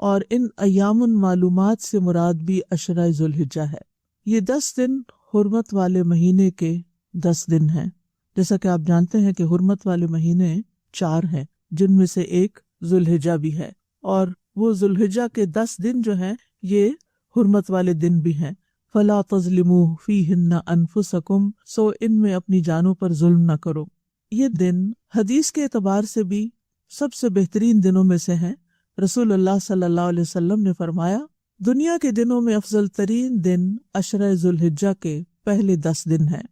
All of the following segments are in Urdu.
اور ان ایام معلومات سے مراد بھی عشرہ ذوالحجہ ہے۔ یہ 10 دن حرمت والے مہینے کے 10 دن ہیں۔ جیسا کہ آپ جانتے ہیں کہ حرمت والے مہینے 4 ہیں، جن میں سے ایک ذوالحجہ بھی ہے، اور وہ ذوالحجہ کے 10 دن جو ہیں یہ حرمت والے دن بھی ہیں۔ فَلَا تَظْلِمُوا فِيهِنَّ أَنفُسَكُمْ، سو ان میں اپنی جانوں پر ظلم نہ کرو۔ یہ دن حدیث کے اعتبار سے بھی سب سے بہترین دنوں میں سے ہیں۔ رسول اللہ صلی اللہ علیہ وسلم نے فرمایا، دنیا کے دنوں میں افضل ترین دن عشرہ ذوالحجہ کے پہلے 10 دن ہیں۔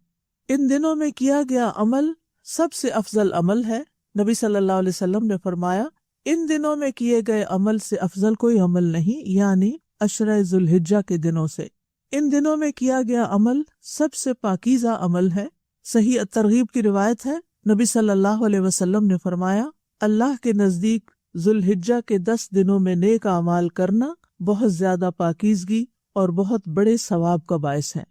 ان دنوں میں کیا گیا عمل سب سے افضل عمل ہے۔ نبی صلی اللہ علیہ وسلم نے فرمایا، ان دنوں میں کیے گئے عمل سے افضل کوئی عمل نہیں، یعنی عشرہ ذوالحجہ کے دنوں سے۔ ان دنوں میں کیا گیا عمل سب سے پاکیزہ عمل ہے۔ صحیح الترغیب کی روایت ہے، نبی صلی اللہ علیہ وسلم نے فرمایا، اللہ کے نزدیک ذوالحجہ کے 10 دنوں میں نیک اعمال کرنا بہت زیادہ پاکیزگی اور بہت بڑے ثواب کا باعث ہے۔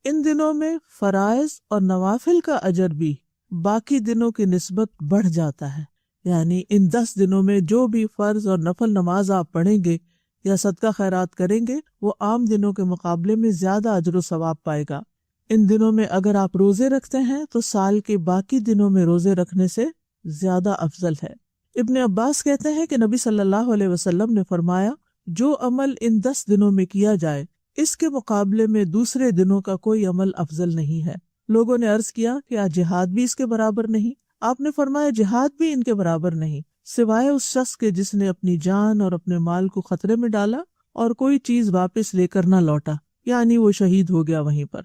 ان دنوں میں فرائض اور نوافل کا اجر بھی باقی دنوں کی نسبت بڑھ جاتا ہے، یعنی ان 10 دنوں میں جو بھی فرض اور نفل نماز آپ پڑھیں گے یا صدقہ خیرات کریں گے وہ عام دنوں کے مقابلے میں زیادہ اجر و ثواب پائے گا۔ ان دنوں میں اگر آپ روزے رکھتے ہیں تو سال کے باقی دنوں میں روزے رکھنے سے زیادہ افضل ہے۔ ابن عباس کہتے ہیں کہ نبی صلی اللہ علیہ وسلم نے فرمایا، جو عمل ان 10 دنوں میں کیا جائے اس کے مقابلے میں دوسرے دنوں کا کوئی عمل افضل نہیں ہے۔ لوگوں نے عرض کیا کہ کیا جہاد بھی اس کے برابر نہیں؟ آپ نے فرمایا، جہاد بھی ان کے برابر نہیں، سوائے اس شخص کے جس نے اپنی جان اور اپنے مال کو خطرے میں ڈالا اور کوئی چیز واپس لے کر نہ لوٹا، یعنی وہ شہید ہو گیا وہیں پر۔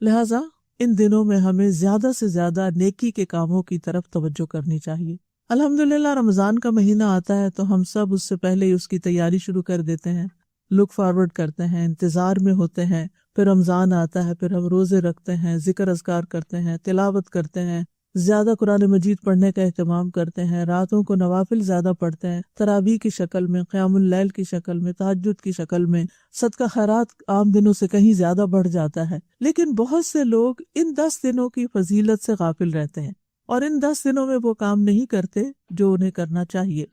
لہٰذا ان دنوں میں ہمیں زیادہ سے زیادہ نیکی کے کاموں کی طرف توجہ کرنی چاہیے۔ الحمدللہ رمضان کا مہینہ آتا ہے تو ہم سب اس سے پہلے ہی اس کی تیاری شروع کر دیتے ہیں، لک فارورڈ کرتے ہیں، انتظار میں ہوتے ہیں۔ پھر رمضان آتا ہے، پھر ہم روزے رکھتے ہیں، ذکر اذکار کرتے ہیں، تلاوت کرتے ہیں، زیادہ قرآن مجید پڑھنے کا اہتمام کرتے ہیں، راتوں کو نوافل زیادہ پڑھتے ہیں، تراویح کی شکل میں، قیام اللیل کی شکل میں، تہجد کی شکل میں، صدقہ خیرات عام دنوں سے کہیں زیادہ بڑھ جاتا ہے۔ لیکن بہت سے لوگ ان 10 دنوں کی فضیلت سے غافل رہتے ہیں اور ان 10 دنوں میں وہ کام نہیں کرتے جو انہیں کرنا چاہیے۔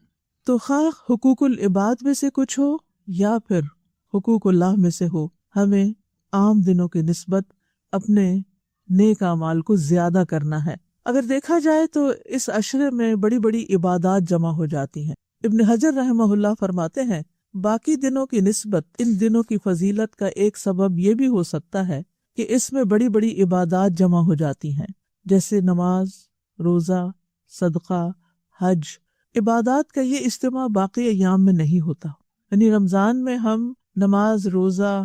تو خواہ حقوق العباد میں سے کچھ ہو یا پھر حقوق اللہ میں سے ہو، ہمیں عام دنوں کی نسبت اپنے نیک اعمال کو زیادہ کرنا ہے۔ اگر دیکھا جائے تو اس عشرے میں بڑی بڑی عبادات جمع ہو جاتی ہیں۔ ابن حجر رحمہ اللہ فرماتے ہیں، باقی دنوں کی نسبت ان دنوں کی فضیلت کا ایک سبب یہ بھی ہو سکتا ہے کہ اس میں بڑی بڑی عبادات جمع ہو جاتی ہیں، جیسے نماز، روزہ، صدقہ، حج۔ عبادات کا یہ اجتماع باقی ایام میں نہیں ہوتا، یعنی رمضان میں ہم نماز، روزہ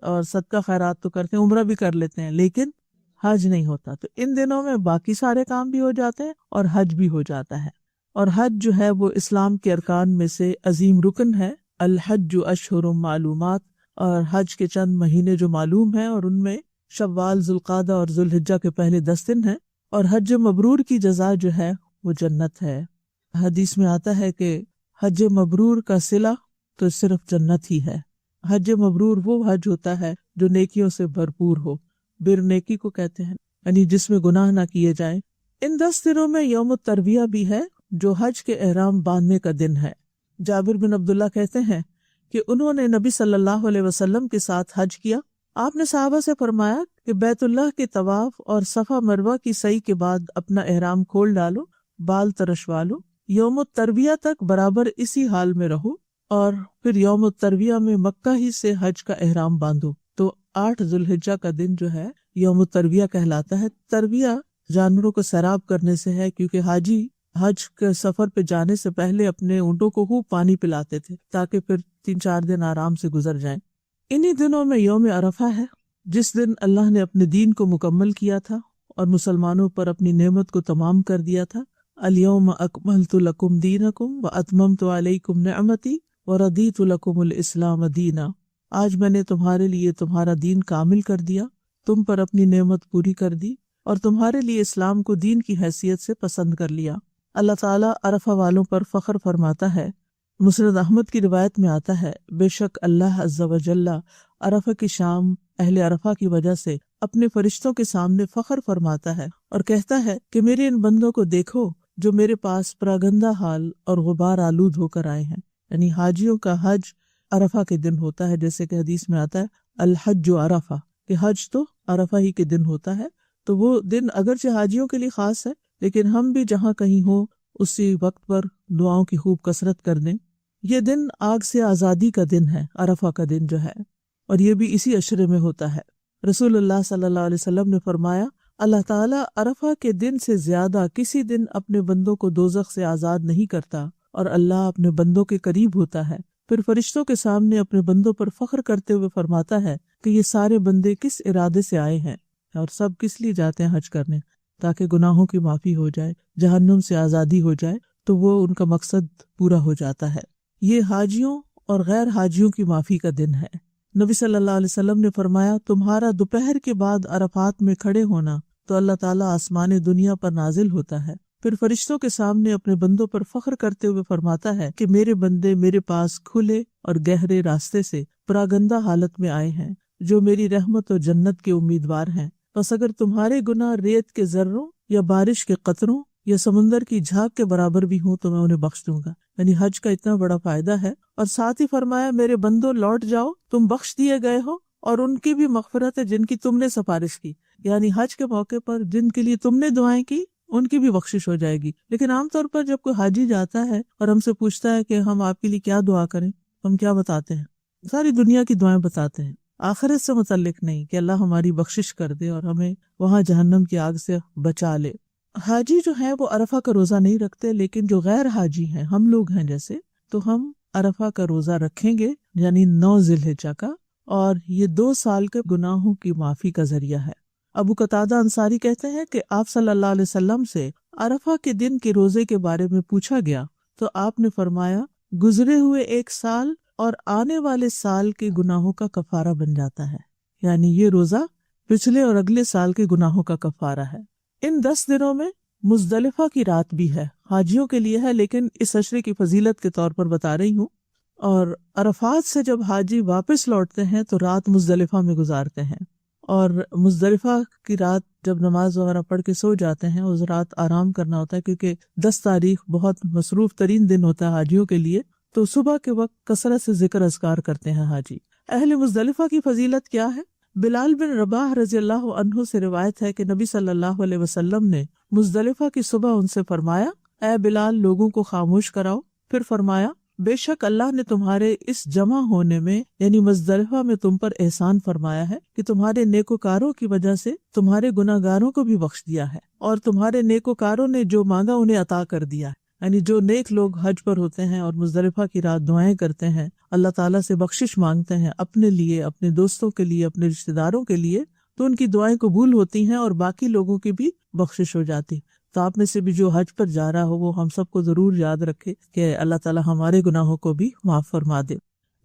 اور صدقہ خیرات تو کرتے ہیں، عمرہ بھی کر لیتے ہیں، لیکن حج نہیں ہوتا۔ تو ان دنوں میں باقی سارے کام بھی ہو جاتے ہیں اور حج بھی ہو جاتا ہے۔ اور حج جو ہے وہ اسلام کے ارکان میں سے عظیم رکن ہے۔ الحج اشہر معلومات، اور حج کے چند مہینے جو معلوم ہیں اور ان میں شوال، ذوالقعدہ اور ذوالحجہ کے پہلے 10 دن ہیں، اور حج مبرور کی جزا جو ہے وہ جنت ہے۔ حدیث میں آتا ہے کہ حج مبرور کا صلہ تو صرف جنت ہی ہے۔ حج مبرور وہ حج ہوتا ہے جو نیکیوں سے بھرپور ہو، بر نیکی کو کہتے ہیں، یعنی جس میں گناہ نہ کیے جائیں۔ ان 10 دنوں میں یوم الترویہ بھی ہے جو حج کے احرام باندھنے کا دن ہے۔ جابر بن عبداللہ کہتے ہیں کہ انہوں نے نبی صلی اللہ علیہ وسلم کے ساتھ حج کیا۔ آپ نے صحابہ سے فرمایا کہ بیت اللہ کے طواف اور صفا مروہ کی سعی کے بعد اپنا احرام کھول ڈالو، بال ترشوا لو، یوم الترویہ تک برابر اسی حال میں رہو، اور پھر یوم الترویہ میں مکہ ہی سے حج کا احرام باندھو۔ تو 8 ذوالحجہ کا دن جو ہے یوم الترویہ کہلاتا ہے۔ ترویہ جانوروں کو سیراب کرنے سے ہے، کیونکہ حاجی حج کے سفر پہ جانے سے پہلے اپنے اونٹوں کو خوب پانی پلاتے تھے تاکہ پھر 3-4 دن آرام سے گزر جائیں۔ انہی دنوں میں یوم عرفہ ہے، جس دن اللہ نے اپنے دین کو مکمل کیا تھا اور مسلمانوں پر اپنی نعمت کو تمام کر دیا تھا۔ الیوم اکملت لکم دینکم واتممت علیکم نعمتی ورضیت لکم الاسلام دینا۔ آج میں نے تمہارے لیے تمہارا دین کامل کر دیا، تم پر اپنی نعمت پوری کر دی اور تمہارے لیے اسلام کو دین کی حیثیت سے پسند کر لیا۔ اللہ تعالیٰ عرفہ والوں پر فخر فرماتا ہے۔ مسند احمد کی روایت میں آتا ہے، بے شک اللہ عز و جل عرفہ کی شام اہل عرفہ کی وجہ سے اپنے فرشتوں کے سامنے فخر فرماتا ہے اور کہتا ہے کہ میرے ان بندوں کو دیکھو جو میرے پاس پراگندہ حال اور غبار آلود ہو کر آئے ہیں۔ یعنی حاجیوں کا حج عرفہ کے دن ہوتا ہے، جیسے کہ حدیث میں آتا ہے الحج عرفہ، کہ حج تو عرفہ ہی کے دن ہوتا ہے۔ تو وہ دن اگرچہ حاجیوں کے لیے خاص ہے، لیکن ہم بھی جہاں کہیں ہوں اسی وقت پر دعاؤں کی خوب کثرت کر دیں۔ یہ دن آگ سے آزادی کا دن ہے، عرفہ کا دن جو ہے، اور یہ بھی اسی عشرے میں ہوتا ہے۔ رسول اللہ صلی اللہ علیہ وسلم نے فرمایا، اللہ تعالیٰ عرفہ کے دن سے زیادہ کسی دن اپنے بندوں کو دوزخ سے آزاد نہیں کرتا، اور اللہ اپنے بندوں کے قریب ہوتا ہے۔ پھر فرشتوں کے سامنے اپنے بندوں پر فخر کرتے ہوئے فرماتا ہے کہ یہ سارے بندے کس ارادے سے آئے ہیں، اور سب کس لیے جاتے ہیں حج کرنے، تاکہ گناہوں کی معافی ہو جائے، جہنم سے آزادی ہو جائے، تو وہ ان کا مقصد پورا ہو جاتا ہے۔ یہ حاجیوں اور غیر حاجیوں کی معافی کا دن ہے۔ نبی صلی اللہ علیہ وسلم نے فرمایا، تمہارا دوپہر کے بعد عرفات میں کھڑے ہونا تو اللہ تعالیٰ آسمان دنیا پر نازل ہوتا ہے، پھر فرشتوں کے سامنے اپنے بندوں پر فخر کرتے ہوئے فرماتا ہے کہ میرے بندے میرے پاس کھلے اور گہرے راستے سے پراگندہ حالت میں آئے ہیں، جو میری رحمت اور جنت کے امیدوار ہیں۔ بس اگر تمہارے گناہ ریت کے ذروں یا بارش کے قطروں یا سمندر کی جھاگ کے برابر بھی ہوں تو میں انہیں بخش دوں گا۔ یعنی حج کا اتنا بڑا فائدہ ہے، اور ساتھ ہی فرمایا، میرے بندوں لوٹ جاؤ، تم بخش دیے گئے ہو، اور ان کی بھی مغفرت ہے جن کی تم نے سفارش کی۔ یعنی حج کے موقع پر جن کے لیے تم نے دعائیں کی ان کی بھی بخشش ہو جائے گی۔ لیکن عام طور پر جب کوئی حاجی جاتا ہے اور ہم سے پوچھتا ہے کہ ہم آپ کے لیے کیا دعا کریں، ہم کیا بتاتے ہیں؟ ساری دنیا کی دعائیں بتاتے ہیں، آخرت سے متعلق نہیں، کہ اللہ ہماری بخشش کر دے اور ہمیں وہاں جہنم کی آگ سے بچا لے۔ حاجی جو ہیں وہ عرفہ کا روزہ نہیں رکھتے، لیکن جو غیر حاجی ہیں، ہم لوگ ہیں جیسے، تو ہم عرفہ کا روزہ رکھیں گے، یعنی 9 ذی الحجہ کا، اور یہ 2 سال کے گناہوں کی معافی کا ذریعہ ہے۔ ابو قتادہ انصاری کہتے ہیں کہ آپ صلی اللہ علیہ وسلم سے عرفہ کے دن کے روزے کے بارے میں پوچھا گیا تو آپ نے فرمایا، گزرے ہوئے 1 سال اور آنے والے سال کے گناہوں کا کفارہ بن جاتا ہے۔ یعنی یہ روزہ پچھلے اور اگلے سال کے گناہوں کا کفارہ ہے۔ ان 10 دنوں میں مزدلفہ کی رات بھی ہے، حاجیوں کے لیے ہے، لیکن اس عشرے کی فضیلت کے طور پر بتا رہی ہوں۔ اور عرفات سے جب حاجی واپس لوٹتے ہیں تو رات مزدلفہ میں گزارتے ہیں، اور مزدلفہ کی رات جب نماز وغیرہ پڑھ کے سو جاتے ہیں، اس رات آرام کرنا ہوتا ہے، کیونکہ 10 تاریخ بہت مصروف ترین دن ہوتا ہے حاجیوں کے لیے، تو صبح کے وقت کثرت سے ذکر اذکار کرتے ہیں حاجی۔ اہل مزدلفہ کی فضیلت کیا ہے؟ بلال بن رباح رضی اللہ عنہ سے روایت ہے کہ نبی صلی اللہ علیہ وسلم نے مزدلفہ کی صبح ان سے فرمایا، اے بلال، لوگوں کو خاموش کراؤ۔ پھر فرمایا، بے شک اللہ نے تمہارے اس جمع ہونے میں یعنی مزدلفہ میں تم پر احسان فرمایا ہے کہ تمہارے نیکوکاروں کی وجہ سے تمہارے گناہ گاروں کو بھی بخش دیا ہے، اور تمہارے نیکوکاروں نے جو مانگا انہیں عطا کر دیا ہے۔ یعنی جو نیک لوگ حج پر ہوتے ہیں اور مزدلفہ کی رات دعائیں کرتے ہیں، اللہ تعالیٰ سے بخشش مانگتے ہیں اپنے لیے، اپنے دوستوں کے لیے، اپنے رشتہ داروں کے لیے، تو ان کی دعائیں قبول ہوتی ہیں اور باقی لوگوں کی بھی بخشش ہو جاتی۔ تو آپ میں سے بھی جو حج پر جا رہا ہو وہ ہم سب کو ضرور یاد رکھے کہ اللہ تعالیٰ ہمارے گناہوں کو بھی معاف فرما دے۔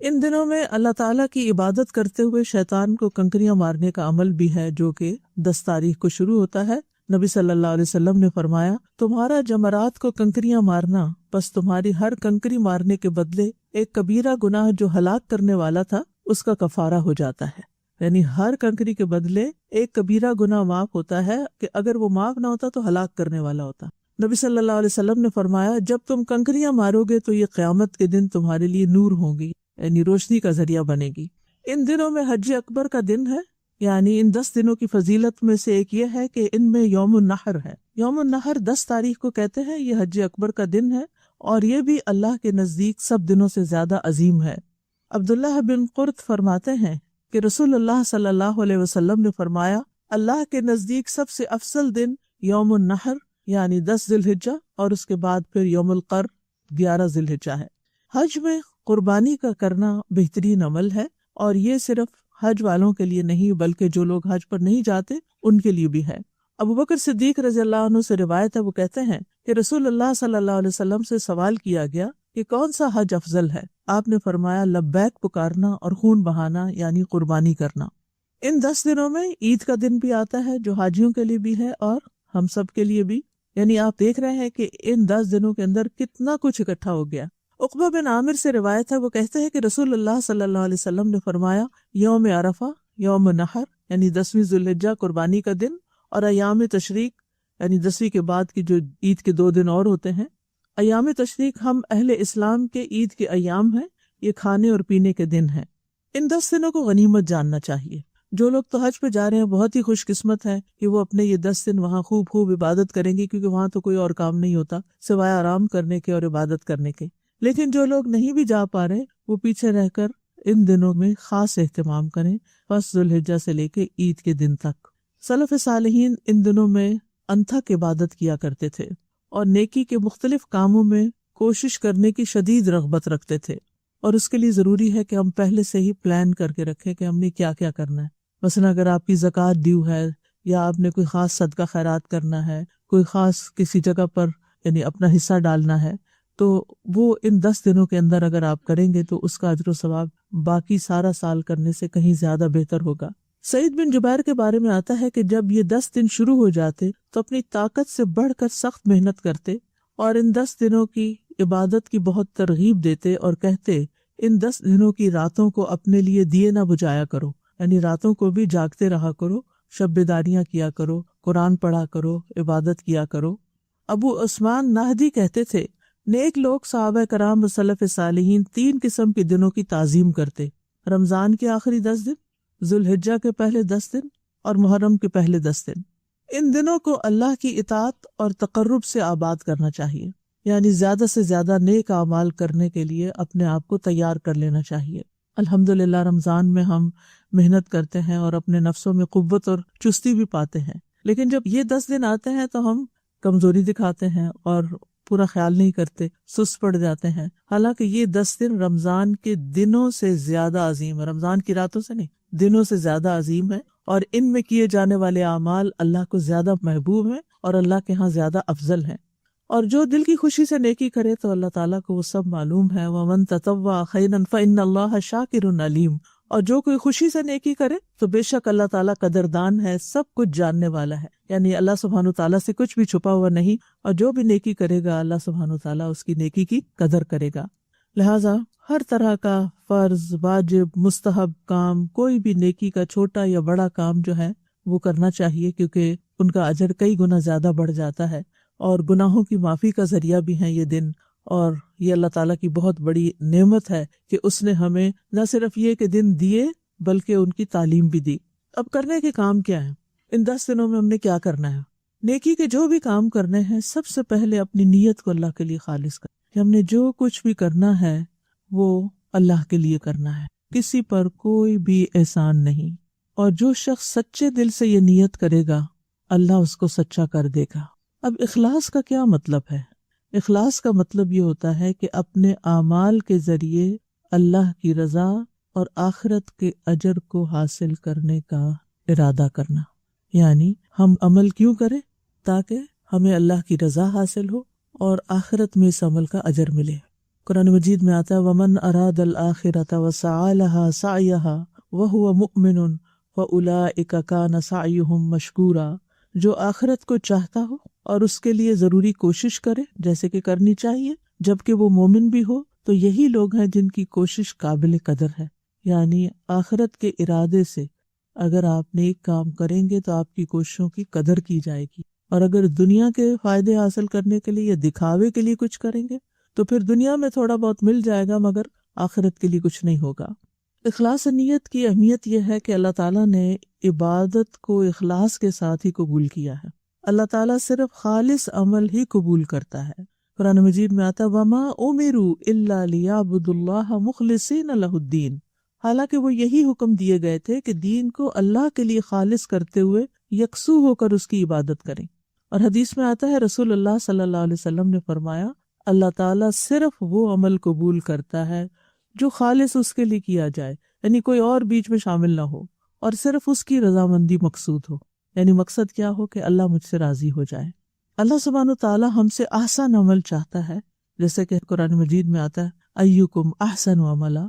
ان دنوں میں اللہ تعالیٰ کی عبادت کرتے ہوئے شیطان کو کنکریاں مارنے کا عمل بھی ہے، جو کہ 10 تاریخ کو شروع ہوتا ہے۔ نبی صلی اللہ علیہ وسلم نے فرمایا، تمہارا جمرات کو کنکریاں مارنا، بس تمہاری ہر کنکری مارنے کے بدلے ایک کبیرہ گناہ جو ہلاک کرنے والا تھا اس کا کفارہ ہو جاتا ہے۔ یعنی ہر کنکری کے بدلے ایک کبیرہ گناہ معاف ہوتا ہے، کہ اگر وہ معاف نہ ہوتا تو ہلاک کرنے والا ہوتا۔ نبی صلی اللہ علیہ وسلم نے فرمایا، جب تم کنکریاں مارو گے تو یہ قیامت کے دن تمہارے لیے نور ہوں گی، یعنی روشنی کا ذریعہ بنے گی۔ ان دنوں میں حج اکبر کا دن ہے، یعنی ان 10 دنوں کی فضیلت میں سے ایک یہ ہے کہ ان میں یوم النحر ہے۔ یوم النحر 10 تاریخ کو کہتے ہیں، یہ حج اکبر کا دن ہے، اور یہ بھی اللہ کے نزدیک سب دنوں سے زیادہ عظیم ہے۔ عبداللہ بن قرط فرماتے ہیں کہ رسول اللہ صلی اللہ علیہ وسلم نے فرمایا، اللہ کے نزدیک سب سے افضل دن یوم النحر یعنی 10 ذی الحجہ، اور اس کے بعد پھر یوم القر 11 ذی الحجہ ہے۔ حج میں قربانی کا کرنا بہترین عمل ہے، اور یہ صرف حج والوں کے لیے نہیں بلکہ جو لوگ حج پر نہیں جاتے ان کے لیے بھی ہے۔ ابو بکر صدیق رضی اللہ عنہ سے روایت ہے، وہ کہتے ہیں کہ رسول اللہ صلی اللہ علیہ وسلم سے سوال کیا گیا کہ کون سا حج افضل ہے؟ آپ نے فرمایا، لبیک پکارنا اور خون بہانا یعنی قربانی کرنا۔ ان 10 دنوں میں عید کا دن بھی آتا ہے جو حاجیوں کے لیے بھی ہے اور ہم سب کے لیے بھی۔ یعنی آپ دیکھ رہے ہیں کہ ان 10 دنوں کے اندر کتنا کچھ اکٹھا ہو گیا۔ عقبہ بن عامر سے روایت ہے، وہ کہتے ہیں کہ رسول اللہ صلی اللہ علیہ وسلم نے فرمایا، یوم عرفہ، یوم نحر یعنی 10ویں ذی الحجہ قربانی کا دن، اور ایام تشریق یعنی 10ویں کے بعد کی جو عید کے 2 دن اور ہوتے ہیں۔ ایام تشریق ہم اہل اسلام کے عید کے ایام ہیں، یہ کھانے اور پینے کے دن ہیں۔ ان 10 دنوں کو غنیمت جاننا چاہیے۔ جو لوگ تو حج پہ جا رہے ہیں بہت ہی خوش قسمت ہے کہ وہ اپنے یہ 10 دن وہاں خوب عبادت کریں گے، کیونکہ وہاں تو کوئی اور کام نہیں ہوتا سوائے آرام کرنے کے اور عبادت کرنے کے۔ لیکن جو لوگ نہیں بھی جا پا رہے وہ پیچھے رہ کر ان دنوں میں خاص اہتمام کریں، فرسٹ ذوالحجہ سے لے کے عید کے دن تک۔ سلف صالحین ان دنوں میں انتھک عبادت کیا کرتے تھے اور نیکی کے مختلف کاموں میں کوشش کرنے کی شدید رغبت رکھتے تھے، اور اس کے لیے ضروری ہے کہ ہم پہلے سے ہی پلان کر کے رکھیں کہ ہم نے کیا کیا کرنا ہے۔ مثلا اگر آپ کی زکوٰۃ ڈیو ہے یا آپ نے کوئی خاص صدقہ خیرات کرنا ہے، کوئی خاص کسی جگہ پر یعنی اپنا حصہ ڈالنا ہے، تو وہ ان 10 دنوں کے اندر اگر آپ کریں گے تو اس کا اجر و ثواب باقی سارا سال کرنے سے کہیں زیادہ بہتر ہوگا۔ سعید بن جبیر کے بارے میں آتا ہے کہ جب یہ 10 دن شروع ہو جاتے تو اپنی طاقت سے بڑھ کر سخت محنت کرتے اور ان 10 دنوں کی عبادت کی بہت ترغیب دیتے اور کہتے ان 10 دنوں کی راتوں کو اپنے لیے دیے نہ بجھایا کرو، یعنی راتوں کو بھی جاگتے رہا کرو، شب بیداریاں کیا کرو، قرآن پڑھا کرو، عبادت کیا کرو۔ ابو عثمان نہدی کہتے تھے نیک لوگ صحابہ کرام و سلف صالحین 3 قسم کے دنوں کی تعظیم کرتے: رمضان کے آخری 10 دن، ذوالحجہ کے پہلے 10 دن اور محرم کے پہلے 10 دن۔ ان دنوں کو اللہ کی اطاعت اور تقرب سے آباد کرنا چاہیے، یعنی زیادہ سے زیادہ نیک اعمال کرنے کے لیے اپنے آپ کو تیار کر لینا چاہیے۔ الحمدللہ رمضان میں ہم محنت کرتے ہیں اور اپنے نفسوں میں قوت اور چستی بھی پاتے ہیں، لیکن جب یہ 10 دن آتے ہیں تو ہم کمزوری دکھاتے ہیں اور پورا خیال نہیں کرتے، سست پڑ جاتے ہیں۔ حالانکہ یہ 10 دن رمضان کے دنوں سے زیادہ عظیم ہے، رمضان کی راتوں سے نہیں، دنوں سے زیادہ عظیم ہے، اور ان میں کیے جانے والے اعمال اللہ کو زیادہ محبوب ہیں اور اللہ کے ہاں زیادہ افضل ہیں۔ اور جو دل کی خوشی سے نیکی کرے تو اللہ تعالیٰ کو وہ سب معلوم ہے۔ وَمَن تَطَوَّعَ خَيْرًا فَإِنَّ اللَّهَ شَاكِرٌ عَلِيمٌ، اور جو کوئی خوشی سے نیکی کرے تو بے شک اللہ تعالیٰ قدردان ہے، سب کچھ جاننے والا ہے، یعنی اللہ سبحانہ تعالیٰ سے کچھ بھی چھپا ہوا نہیں، اور جو بھی نیکی کرے گا اللہ سبحانہ تعالیٰ اس کی نیکی کی قدر کرے گا۔ لہٰذا ہر طرح کا فرض، واجب، مستحب کام، کوئی بھی نیکی کا چھوٹا یا بڑا کام جو ہے وہ کرنا چاہیے، کیونکہ ان کا اجر کئی گنا زیادہ بڑھ جاتا ہے، اور گناہوں کی معافی کا ذریعہ بھی ہیں یہ دن۔ اور یہ اللہ تعالیٰ کی بہت بڑی نعمت ہے کہ اس نے ہمیں نہ صرف یہ کہ دن دیے بلکہ ان کی تعلیم بھی دی۔ اب کرنے کے کام کیا ہیں؟ ان 10 دنوں میں ہم نے کیا کرنا ہے؟ نیکی کے جو بھی کام کرنے ہیں سب سے پہلے اپنی نیت کو اللہ کے لیے خالص کریں کہ ہم نے جو کچھ بھی کرنا ہے وہ اللہ کے لیے کرنا ہے، کسی پر کوئی بھی احسان نہیں۔ اور جو شخص سچے دل سے یہ نیت کرے گا اللہ اس کو سچا کر دے گا۔ اب اخلاص کا کیا مطلب ہے؟ اخلاص کا مطلب یہ ہوتا ہے کہ اپنے اعمال کے ذریعے اللہ کی رضا اور آخرت کے اجر کو حاصل کرنے کا ارادہ کرنا، یعنی ہم عمل کیوں کریں؟ تاکہ ہمیں اللہ کی رضا حاصل ہو اور آخرت میں اس عمل کا اجر ملے۔ قرآن مجید میں آتا ہے وَمَنْ أَرَادَ الْآخِرَةَ وَسَعَى لَهَا سَعْيَهَا وَهُوَ مُؤْمِنٌ فَأُولَئِكَ كَانَ سَعْيُهُمْ مَشْكُورًا، جو آخرت کو چاہتا ہو اور اس کے لیے ضروری کوشش کرے جیسے کہ کرنی چاہیے جبکہ وہ مومن بھی ہو، تو یہی لوگ ہیں جن کی کوشش قابل قدر ہے۔ یعنی آخرت کے ارادے سے اگر آپ نیک کام کریں گے تو آپ کی کوششوں کی قدر کی جائے گی، اور اگر دنیا کے فائدے حاصل کرنے کے لیے یا دکھاوے کے لیے کچھ کریں گے تو پھر دنیا میں تھوڑا بہت مل جائے گا مگر آخرت کے لیے کچھ نہیں ہوگا۔ اخلاص نیت کی اہمیت یہ ہے کہ اللہ تعالیٰ نے عبادت کو اخلاص کے ساتھ ہی قبول کیا ہے۔ اللہ تعالیٰ صرف خالص عمل ہی قبول کرتا ہے۔ قرآن مجید میں آتا ہے وَمَا أُمِرُوا إِلَّا لِيَعْبُدُوا اللَّهَ مُخْلِصِينَ لَهُ الدِّينَ، حالانکہ وہ یہی حکم دیے گئے تھے کہ دین کو اللہ کے لیے خالص کرتے ہوئے یکسو ہو کر اس کی عبادت کریں۔ اور حدیث میں آتا ہے رسول اللہ صلی اللہ علیہ وسلم نے فرمایا اللہ تعالیٰ صرف وہ عمل قبول کرتا ہے جو خالص اس کے لیے کیا جائے، یعنی کوئی اور بیچ میں شامل نہ ہو، اور صرف اس کی رضامندی مقصود ہو، یعنی مقصد کیا ہو کہ اللہ مجھ سے راضی ہو جائے۔ اللہ سبحانہ وتعالیٰ ہم سے احسن عمل چاہتا ہے، جیسے کہ قرآن مجید میں آتا ہے ایکم احسن عملا،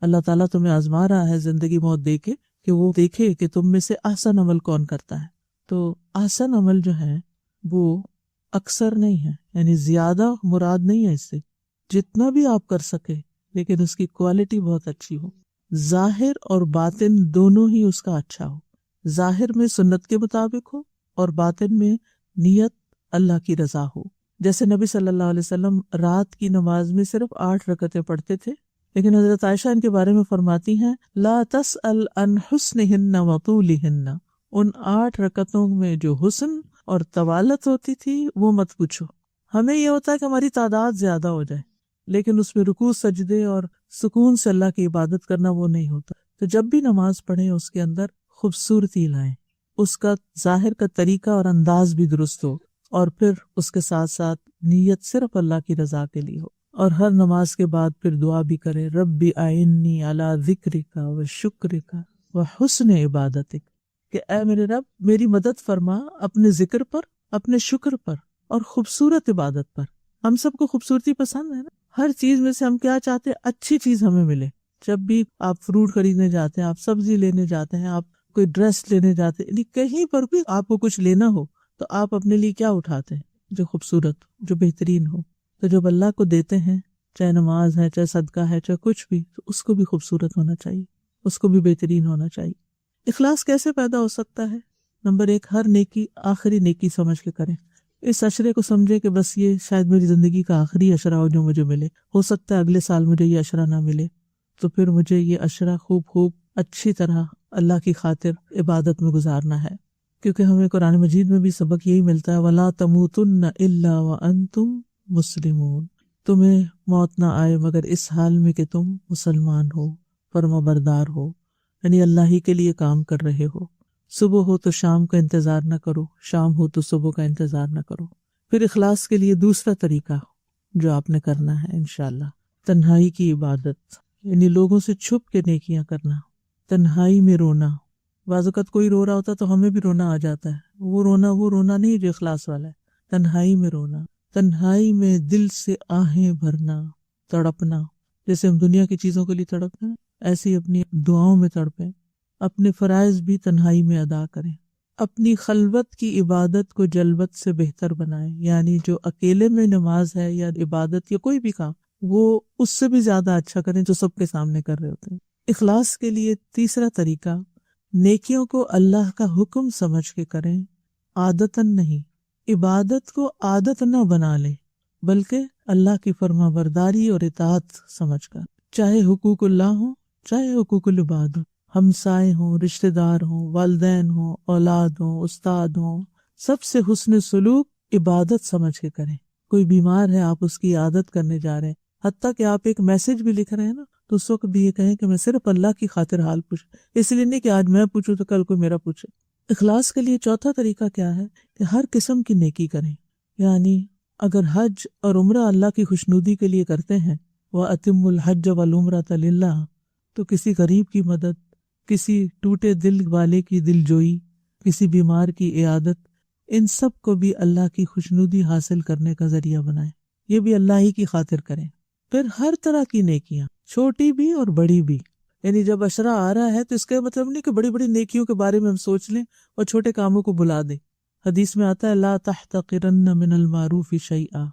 اللہ تعالیٰ تمہیں آزما رہا ہے زندگی موت دے کے کہ وہ دیکھے کہ تم میں سے احسن عمل کون کرتا ہے۔ تو احسن عمل جو ہے وہ اکثر نہیں ہے، یعنی زیادہ مراد نہیں ہے اس سے، جتنا بھی آپ کر سکے لیکن اس کی کوالٹی بہت اچھی ہو، ظاہر اور باطن دونوں ہی اس کا اچھا ہو، ظاہر میں سنت کے مطابق ہو اور باطن میں نیت اللہ کی رضا ہو۔ جیسے نبی صلی اللہ علیہ وسلم رات کی نماز میں صرف 8 رکعتیں پڑھتے تھے، لیکن حضرت عائشہ ان کے بارے میں فرماتی ہیں لا تسأل عن حسنہن وطولہن، ان 8 رکعتوں میں جو حسن اور طوالت ہوتی تھی وہ مت پوچھو. ہمیں یہ ہوتا ہے کہ ہماری تعداد زیادہ ہو جائے، لیکن اس میں رکوع سجدے اور سکون سے اللہ کی عبادت کرنا وہ نہیں ہوتا. تو جب بھی نماز پڑھیں اس کے اندر خوبصورتی لائیں، اس کا ظاہر کا طریقہ اور انداز بھی درست ہو، اور پھر اس کے ساتھ ساتھ نیت صرف اللہ کی رضا کے لیے ہو. اور ہر نماز کے بعد پھر دعا بھی کرے ربی اعنی علی ذکرک و شکرک و حسن عبادتک، کہ اے میرے رب میری مدد فرما اپنے ذکر پر، اپنے شکر پر اور خوبصورت عبادت پر. ہم سب کو خوبصورتی پسند ہے نا، ہر چیز میں سے ہم کیا چاہتے ہیں؟ اچھی چیز ہمیں ملے. جب بھی آپ فروٹ خریدنے جاتے ہیں، آپ سبزی لینے جاتے ہیں، آپ کوئی ڈریس لینے جاتے ہیں، کہیں پر بھی آپ کو کچھ لینا ہو تو آپ اپنے لیے کیا اٹھاتے ہیں؟ جو خوبصورت، جو بہترین ہو. تو جب اللہ کو دیتے ہیں، چاہے نماز ہے، چاہے صدقہ ہے، چاہے کچھ بھی، تو اس کو بھی خوبصورت ہونا چاہیے، اس کو بھی بہترین ہونا چاہیے. اخلاص کیسے پیدا ہو سکتا ہے؟ نمبر 1، ہر نیکی آخری نیکی سمجھ کے کریں. اس عشرے کو سمجھے کہ بس یہ شاید میری زندگی کا آخری عشرہ ہو جو مجھے ملے، ہو سکتا ہے اگلے سال مجھے یہ عشرہ نہ ملے، تو پھر مجھے یہ عشرہ خوب اچھی طرح اللہ کی خاطر عبادت میں گزارنا ہے. کیونکہ ہمیں قرآن مجید میں بھی سبق یہی ملتا ہے وَلَا تَمُوتُنَّ إِلَّا وَأَنْتُمْ مُسْلِمُونَ، تمہیں موت نہ آئے مگر اس حال میں کہ تم مسلمان ہو، فرما بردار ہو، یعنی اللہ ہی کے لیے کام کر رہے ہو. صبح ہو تو شام کا انتظار نہ کرو، شام ہو تو صبح کا انتظار نہ کرو. پھر اخلاص کے لیے دوسرا طریقہ جو آپ نے کرنا ہے انشاءاللہ، تنہائی کی عبادت، یعنی لوگوں سے چھپ کے نیکیاں کرنا، تنہائی میں رونا. بعض اوقات کوئی رو رہا ہوتا تو ہمیں بھی رونا آ جاتا ہے، وہ رونا نہیں جو اخلاص والا ہے. تنہائی میں رونا، تنہائی میں دل سے آہیں بھرنا، تڑپنا. جیسے ہم دنیا کی چیزوں کے لیے تڑپتے ہیں، ایسے ہی اپنی دعاؤں میں تڑپیں. اپنے فرائض بھی تنہائی میں ادا کریں. اپنی خلوت کی عبادت کو جلوت سے بہتر بنائیں، یعنی جو اکیلے میں نماز ہے یا عبادت یا کوئی بھی کام، وہ اس سے بھی زیادہ اچھا کریں جو سب کے سامنے کر رہے ہوتے ہیں. اخلاص کے لیے تیسرا طریقہ، نیکیوں کو اللہ کا حکم سمجھ کے کریں، عادتاً نہیں. عبادت کو عادت نہ بنا لیں بلکہ اللہ کی فرما برداری اور اطاعت سمجھ کر، چاہے حقوق اللہ ہوں چاہے حقوق العباد ہوں، ہمسائے ہوں، رشتہ دار ہوں، والدین ہوں، اولاد ہوں، استاد ہوں، سب سے حسن سلوک عبادت سمجھ کے کریں. کوئی بیمار ہے، آپ اس کی عادت کرنے جا رہے ہیں، حتیٰ کہ آپ ایک میسج بھی لکھ رہے ہیں نا، تو اس وقت بھی یہ کہیں کہ میں صرف اللہ کی خاطر حال پوچھوں، اس لیے نہیں کہ آج میں پوچھوں تو کل کوئی میرا پوچھے. اخلاص کے لیے چوتھا طریقہ کیا ہے کہ ہر قسم کی نیکی کریں. یعنی اگر حج اور عمرہ اللہ کی خوشنودی کے لیے کرتے ہیں، وَأَتِمُّ الْحَجَّ وَالْعُمْرَةَ لِلَّهِ، تو کسی غریب کی مدد، کسی ٹوٹے دل والے کی دل جوئی، کسی بیمار کی عیادت، ان سب کو بھی اللہ کی خوشنودی حاصل کرنے کا ذریعہ بنائیں. یہ بھی اللہ ہی کی خاطر کریں. پھر ہر طرح کی نیکیاں، چھوٹی بھی اور بڑی بھی. یعنی جب عشرہ آ رہا ہے تو اس کا مطلب نہیں کہ بڑی بڑی نیکیوں کے بارے میں ہم سوچ لیں اور چھوٹے کاموں کو بلا دیں. حدیث میں آتا ہے لا تحتقرن من المعروف شیئا،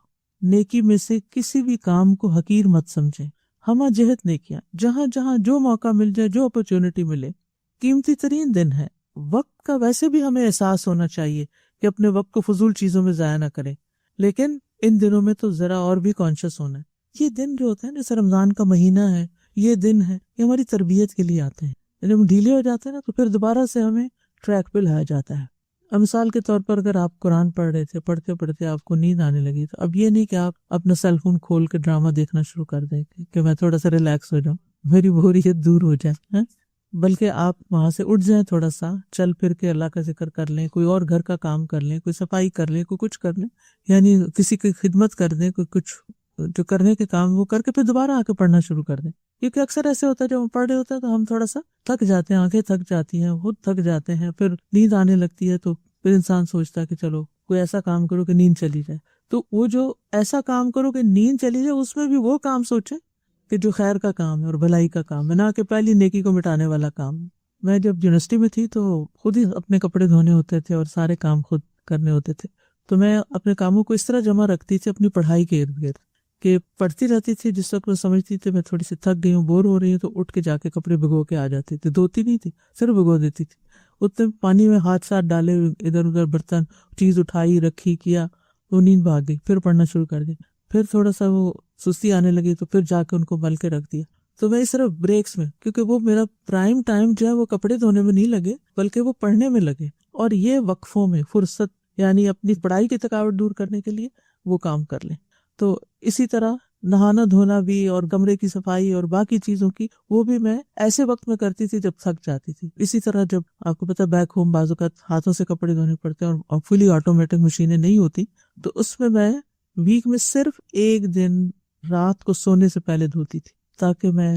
نیکی میں سے کسی بھی کام کو حقیر مت سمجھیں. ہمہ جہت نیکیاں، جہاں جہاں جو موقع مل جائے، جو اپرچونٹی ملے. قیمتی ترین دن ہے، وقت کا ویسے بھی ہمیں احساس ہونا چاہیے کہ اپنے وقت کو فضول چیزوں میں ضائع نہ کریں، لیکن ان دنوں میں تو ذرا اور بھی کانشیس ہونا ہے. یہ دن جو ہوتے ہیں، جیسے رمضان کا مہینہ ہے، یہ دن ہے، یہ ہماری تربیت کے لیے آتے ہیں. جب ہم ڈھیلے ہو جاتے ہیں نا تو پھر دوبارہ سے ہمیں ٹریک پہ لایا جاتا ہے. اب مثال کے طور پر اگر آپ قرآن پڑھ رہے تھے، پڑھتے پڑھتے آپ کو نیند آنے لگی، تو اب یہ نہیں کہ آپ اپنا سیل فون کھول کے ڈرامہ دیکھنا شروع کر دیں کہ میں تھوڑا سا ریلیکس ہو جاؤں، میری بوریت دور ہو جائے، بلکہ آپ وہاں سے اٹھ جائیں، تھوڑا سا چل پھر کے اللہ کا ذکر کر لیں، کوئی اور گھر کا کام کر لیں، کوئی صفائی کر لیں، کوئی کچھ کر لیں، یعنی کسی کی خدمت کر دیں، کوئی کچھ جو کرنے کے کام وہ کر کے پھر دوبارہ آ کے پڑھنا شروع کر دیں. کیونکہ اکثر ایسے ہوتا ہے جب ہم پڑھ رہے ہوتے ہیں تو ہم تھوڑا سا تھک جاتے ہیں، آنکھیں تھک جاتی ہیں، خود تھک جاتے ہیں، پھر نیند آنے لگتی ہے، تو پھر انسان سوچتا ہے کہ چلو کوئی ایسا کام کرو کہ نیند چلی جائے. تو وہ جو ایسا کام کرو کہ نیند چلی جائے، اس میں بھی وہ کام سوچیں کہ جو خیر کا کام ہے اور بھلائی کا کام ہے، نہ کہ پہلی نیکی کو مٹانے والا کام ہے. میں جب یونیورسٹی میں تھی تو خود ہی اپنے کپڑے دھونے ہوتے تھے اور سارے کام خود کرنے ہوتے تھے. تو میں اپنے کاموں کو اس طرح جمع رکھتی تھی اپنی پڑھائی کے ارد گرد کہ پڑھتی رہتی تھی. جس وقت میں سمجھتی تھی میں تھوڑی سی تھک گئی ہوں، بور ہو رہی ہوں، تو اٹھ کے جا کے کپڑے بھگو کے آ جاتی تھی. دھوتی نہیں تھی، صرف بھگو دیتی تھی. اتنے پانی میں ہاتھ ساتھ ڈالے، ادھر ادھر برتن چیز اٹھائی رکھی کیا، وہ نیند بھاگ گئی. پھر پڑھنا شروع کر دی. پھر تھوڑا سا وہ سستی آنے لگی تو پھر جا کے ان کو مل کے رکھ دیا. تو میں صرف بریکس میں، کیونکہ وہ میرا پرائم ٹائم جو ہے وہ کپڑے دھونے میں نہیں لگے بلکہ وہ پڑھنے میں لگے، اور یہ وقفوں میں فرصت یعنی اپنی پڑھائی کی تھکاوٹ دور کرنے کے لیے وہ کام کر لیں۔ تو اسی طرح نہانا دھونا بھی اور کمرے کی صفائی اور باقی چیزوں کی وہ بھی میں ایسے وقت میں کرتی تھی جب تھک جاتی تھی۔ اسی طرح جب آپ کو پتا بیک ہوم بعض اوقات ہاتھوں سے کپڑے دھونے پڑتے ہیں اور فلی آٹومیٹک مشینیں نہیں ہوتی، تو اس میں ویک میں صرف ایک دن رات کو سونے سے پہلے دھوتی تھی تاکہ میں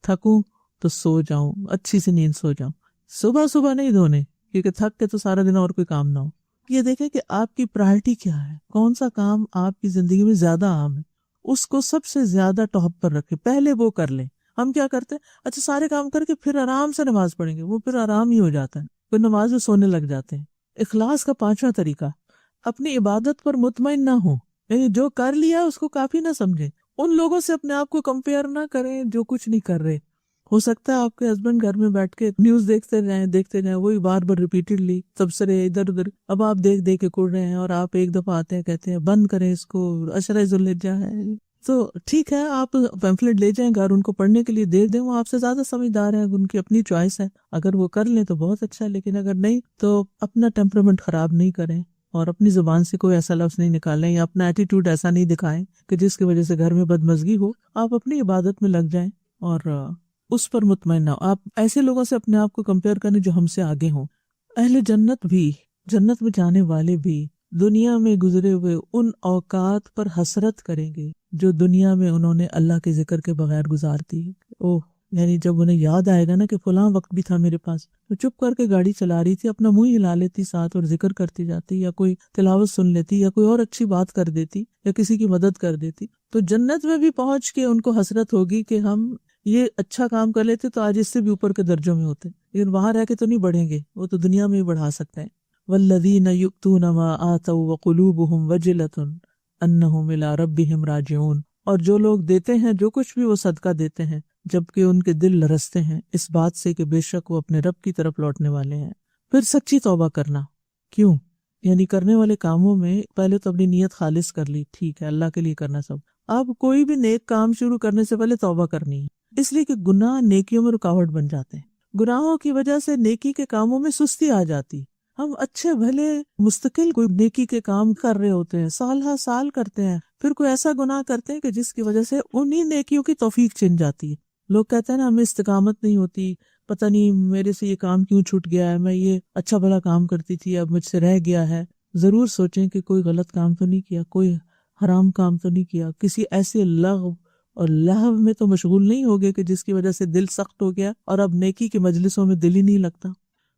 تھکوں تو سو جاؤں، اچھی سی نیند سو جاؤں۔ صبح نہیں دھونے، کیونکہ تھک کے تو سارا دن اور کوئی کام نہ ہو۔ یہ دیکھیں کہ آپ کی پرائرٹی کیا ہے، کون سا کام آپ کی زندگی میں زیادہ عام ہے، اس کو سب سے زیادہ ٹاپ پر رکھے، پہلے وہ کر لیں۔ ہم کیا کرتے ہیں، اچھا سارے کام کر کے پھر آرام سے نماز پڑھیں گے، وہ پھر آرام ہی ہو جاتا ہے، پھر نماز میں سونے لگ جاتے ہیں۔ اخلاص کا 5واں طریقہ، اپنی عبادت پر مطمئن نہ ہو، یعنی جو کر لیا اس کو کافی نہ سمجھیں۔ ان لوگوں سے اپنے آپ کو کمپیئر نہ کریں جو کچھ نہیں کر رہے۔ ہو سکتا ہے آپ کے ہسبینڈ گھر میں بیٹھ کے نیوز دیکھتے جائیں وہی بار بار ریپیٹڈلی تبصرے ادھر ادھر، اب آپ دیکھ کے کڑ رہے ہیں، اور آپ ایک دفعہ آتے ہیں کہتے ہیں بند کریں اس کو، عشرہ ذوالحجہ ہے۔ تو ٹھیک ہے، آپ پیمفلیٹ لے جائیں گھر، ان کو پڑھنے کے لیے دے دیں، وہ آپ سے زیادہ سمجھدار ہیں، ان کی اپنی چوائس ہے، اگر وہ کر لیں تو بہت اچھا ہے، لیکن اگر نہیں تو اپنا ٹیمپرامنٹ خراب نہیں کریں اور اپنی زبان سے کوئی ایسا لفظ نہیں نکالیں یا اپنا ایٹیٹیوڈ ایسا نہیں دکھائیں کہ جس کی وجہ سے گھر میں بدمزگی ہو۔ آپ اپنی عبادت میں لگ جائیں اور اس پر مطمئن نہ ہو۔ آپ ایسے لوگوں سے اپنے آپ کو کمپیئر کریں جو ہم سے آگے ہوں۔ اہل جنت بھی، جنت میں جانے والے بھی دنیا میں گزرے ہوئے ان اوقات پر حسرت کریں گے جو دنیا میں انہوں نے اللہ کے ذکر کے بغیر گزار دی ہے۔ اوہ، یعنی جب انہیں یاد آئے گا نا کہ فلاں وقت بھی تھا میرے پاس، تو چپ کر کے گاڑی چلا رہی تھی، اپنا منہ ہلا لیتی ساتھ اور ذکر کرتی جاتی، یا کوئی تلاوت سن لیتی، یا کوئی اور اچھی بات کر دیتی، یا کسی کی مدد کر دیتی۔ تو جنت میں بھی پہنچ کے ان کو حسرت ہوگی کہ ہم یہ اچھا کام کر لیتے تو آج اس سے بھی اوپر کے درجوں میں ہوتے، لیکن وہاں رہ کے تو نہیں بڑھیں گے، وہ تو دنیا میں ہی بڑھا سکتے ہیں۔ والذین یؤتون ما آتوا وقلوبهم وجلۃ انہم الی ربہم راجعون، اور جو لوگ دیتے ہیں جو کچھ بھی وہ صدقہ دیتے ہیں جبکہ ان کے دل لرزتے ہیں اس بات سے کہ بے شک وہ اپنے رب کی طرف لوٹنے والے ہیں۔ پھر سچی توبہ کرنا، کیوں؟ یعنی کرنے والے کاموں میں پہلے تو اپنی نیت خالص کر لی، ٹھیک ہے اللہ کے لیے کرنا سب۔ آپ کوئی بھی نیک کام شروع کرنے سے پہلے توبہ کرنی ہے، اس لیے کہ گناہ نیکیوں میں رکاوٹ بن جاتے ہیں۔ گناہوں کی وجہ سے نیکی کے کاموں میں سستی آ جاتی، ہم اچھے بھلے مستقل کوئی نیکی کے کام کر رہے ہوتے ہیں، سال ہر سال کرتے ہیں، پھر کوئی ایسا گناہ کرتے ہیں کہ جس کی وجہ سے انہی نیکیوں کی توفیق چھن جاتی ہے۔ لوگ کہتے ہیں نا ہمیں استقامت نہیں ہوتی، پتہ نہیں میرے سے یہ کام کیوں چھوٹ گیا ہے، میں یہ اچھا بھلا کام کرتی تھی اب مجھ سے رہ گیا ہے۔ ضرور سوچیں کہ کوئی غلط کام تو نہیں کیا، کوئی حرام کام تو نہیں کیا، کسی ایسے لغو اور لہو میں تو مشغول نہیں ہو گئے کہ جس کی وجہ سے دل سخت ہو گیا اور اب نیکی کی مجلسوں میں دل ہی نہیں لگتا۔